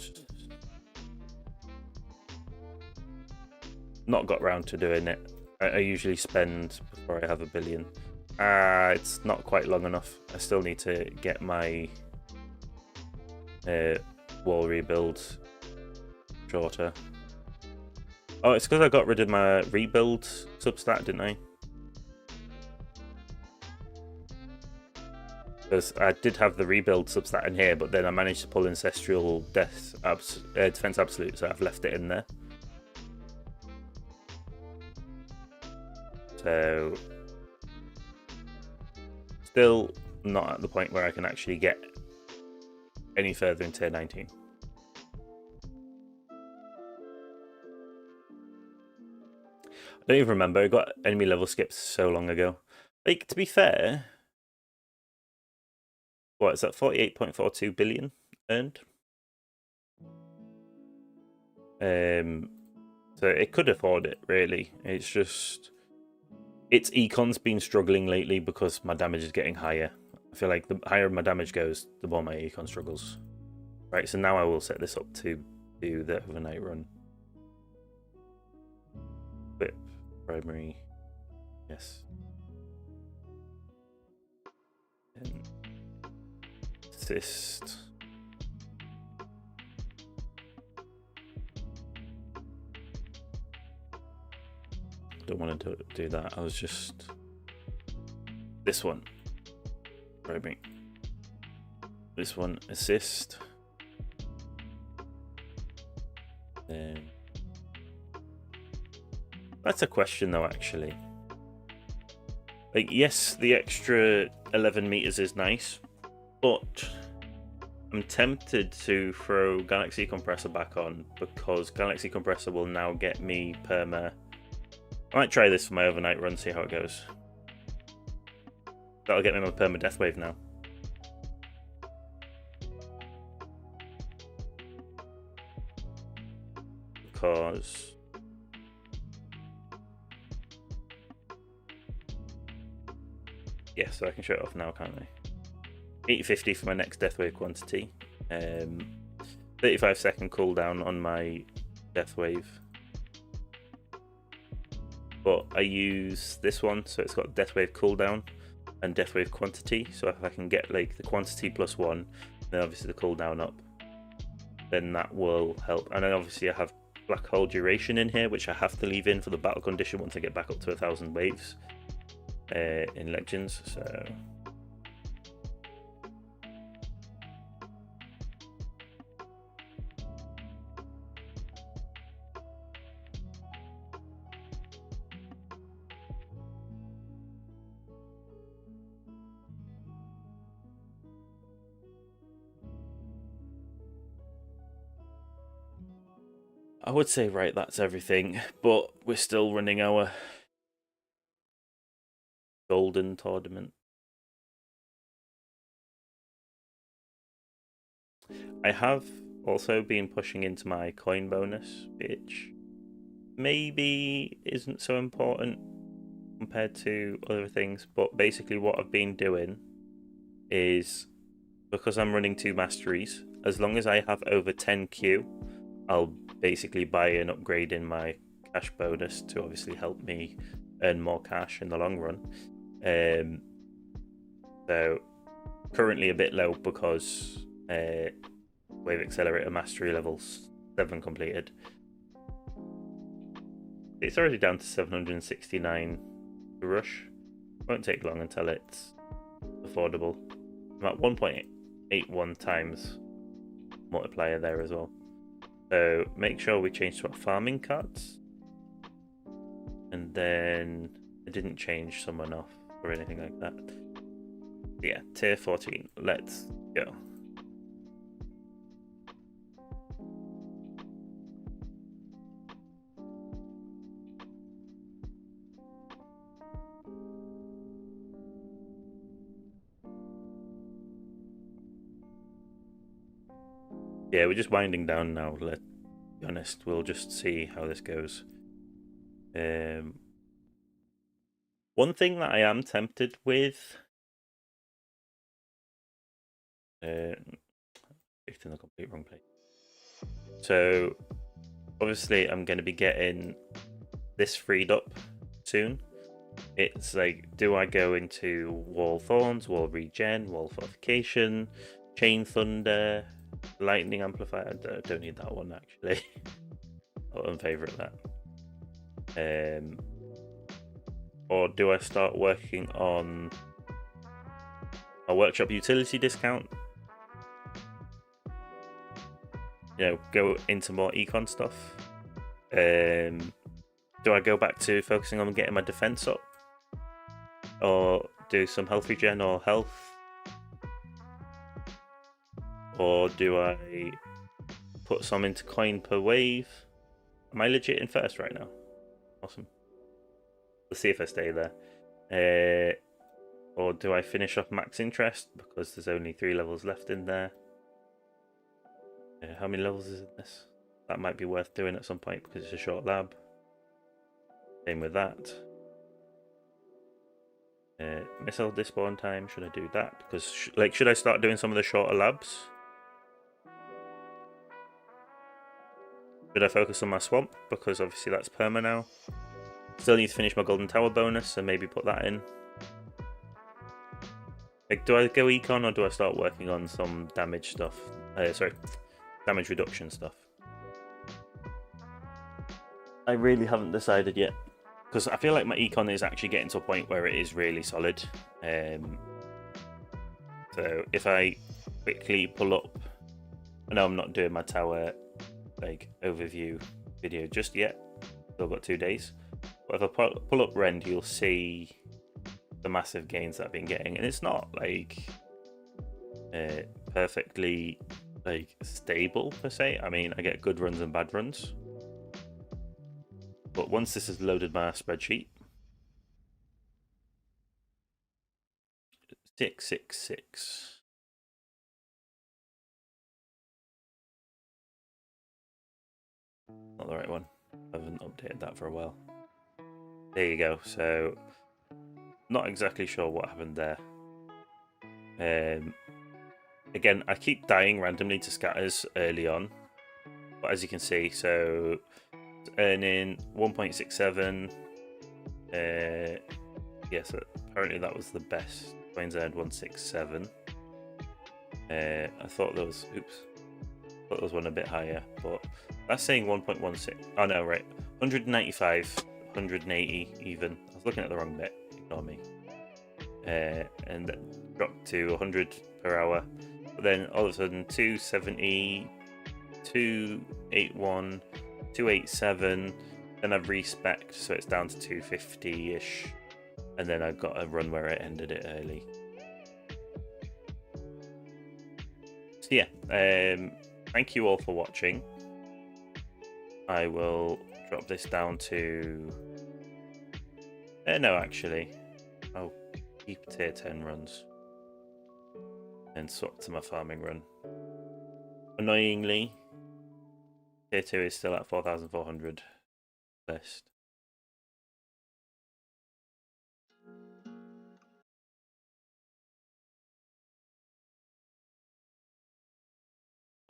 not got round to doing it. I usually spend before I have $1 billion. It's not quite long enough. I still need to get my wall rebuild shorter. Oh, it's because I got rid of my rebuild substat, didn't I? Because I did have the rebuild substat in here, but then I managed to pull Ancestral Defense Absolute, so I've left it in there. So, still not at the point where I can actually get any further in tier 19. I don't even remember. I got enemy level skips so long ago. Like, to be fair, what is that? 48.42 billion earned. So it could afford it, really. It's just its econ's been struggling lately because my damage is getting higher. I feel like the higher my damage goes, the more my econ struggles. Right, so now I will set this up to do the overnight run. Whip, primary, yes. And assist. Don't want to do that. I was just this one. Primary. This one, assist. Then that's a question though, actually. Like, yes, the extra 11 meters is nice, but I'm tempted to throw Galaxy Compressor back on because Galaxy Compressor will now get me perma. I might try this for my overnight run, see how it goes. That'll get me my perma Death Wave now. Because yeah, so I can show it off now, can't I? 850 for my next Death Wave quantity. 35-second cooldown on my Death Wave. But I use this one, so it's got Death Wave cooldown and Death Wave quantity. So if I can get like the quantity +1, then obviously the cooldown up, then that will help. And then obviously I have Black Hole Duration in here, which I have to leave in for the battle condition once I get back up to 1,000 waves in Legends. So I would say, right, that's everything, but we're still running our golden tournament. I have also been pushing into my coin bonus, which maybe isn't so important compared to other things, but basically what I've been doing is, because I'm running 2 masteries, as long as I have over 10Q, I'll basically buy an upgrade in my cash bonus to obviously help me earn more cash in the long run. So currently a bit low because Wave Accelerator Mastery level 7 completed. It's already down to 769 to rush. Won't take long until it's affordable. I'm at 1.81 times multiplier there as well. So make sure we change to our farming cards. And then I didn't change someone off or anything like that. Yeah, tier 14. Let's go. Yeah, we're just winding down now, let's be honest. We'll just see how this goes. One thing that I am tempted with... It's in the complete wrong place. So, obviously I'm going to be getting this freed up soon. It's like, do I go into Wall Thorns, Wall Regen, Wall Fortification, Chain Thunder, Lightning Amplifier? I don't need that one actually. I'll unfavorite that. Or do I start working on a workshop utility discount? You know, go into more econ stuff. Do I go back to focusing on getting my defense up, or do some health regen or health? Or do I put some into coin per wave? Am I legit in first right now? Awesome. Let's see if I stay there. Or do I finish off max interest because there's only 3 levels left in there? How many levels is in this? That might be worth doing at some point because it's a short lab. Same with that. Missile despawn time, should I do that? Because should I start doing some of the shorter labs? Should I focus on my swamp? Because obviously that's perma now. Still need to finish my golden tower bonus, so maybe put that in. Like, do I go econ or do I start working on some damage stuff? Damage reduction stuff. I really haven't decided yet, because I feel like my econ is actually getting to a point where it is really solid. So if I quickly pull up, I know I'm not doing my tower like overview video just yet. Still got 2 days. But if I pull up Rend, you'll see the massive gains that I've been getting, and it's not like perfectly like stable per se. I mean, I get good runs and bad runs, but once this has loaded my spreadsheet, 666. Not the right one. I haven't updated that for a while. There you go. So, not exactly sure what happened there. Again, I keep dying randomly to scatters early on, but as you can see, so earning 1.67. Yes, apparently that was the best. Coins earned 167. I thought there was, thought there was one a bit higher, but that's saying 1.16. Oh no, right, 195, 180 even. I was looking at the wrong bit. Ignore me. And then dropped to 100 per hour. But then all of a sudden, 270, 281, 287. Then I've respec'd, so it's down to 250-ish. And then I got a run where I ended it early. So yeah, thank you all for watching. I will drop this down to... no, actually. I'll keep tier 10 runs. And swap to my farming run. Annoyingly, tier 2 is still at 4,400 list.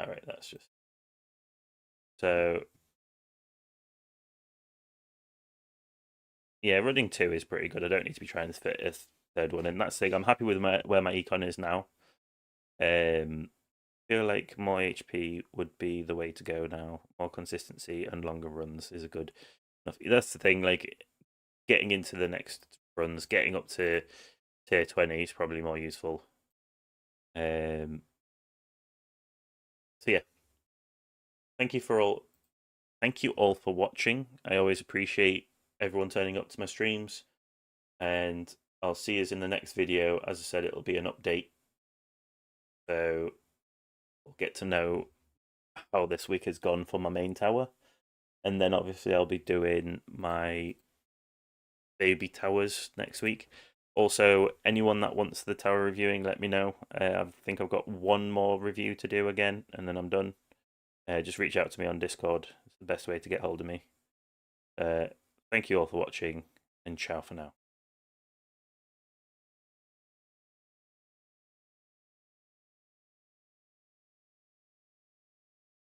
Alright, that's just... So... yeah, running 2 is pretty good. I don't need to be trying to fit a third one. And that's like, I'm happy with where my econ is now. Feel like more HP would be the way to go now. More consistency and longer runs is a good enough. That's the thing, like getting into the next runs, getting up to tier 20 is probably more useful. So yeah. Thank you all for watching. I always appreciate everyone turning up to my streams. And I'll see you in the next video. As I said, it'll be an update. So we'll get to know how this week has gone for my main tower. And then obviously I'll be doing my baby towers next week. Also, anyone that wants the tower reviewing, let me know. I think I've got one more review to do again, and then I'm done. Just reach out to me on Discord. It's the best way to get hold of me. Thank you all for watching, and ciao for now.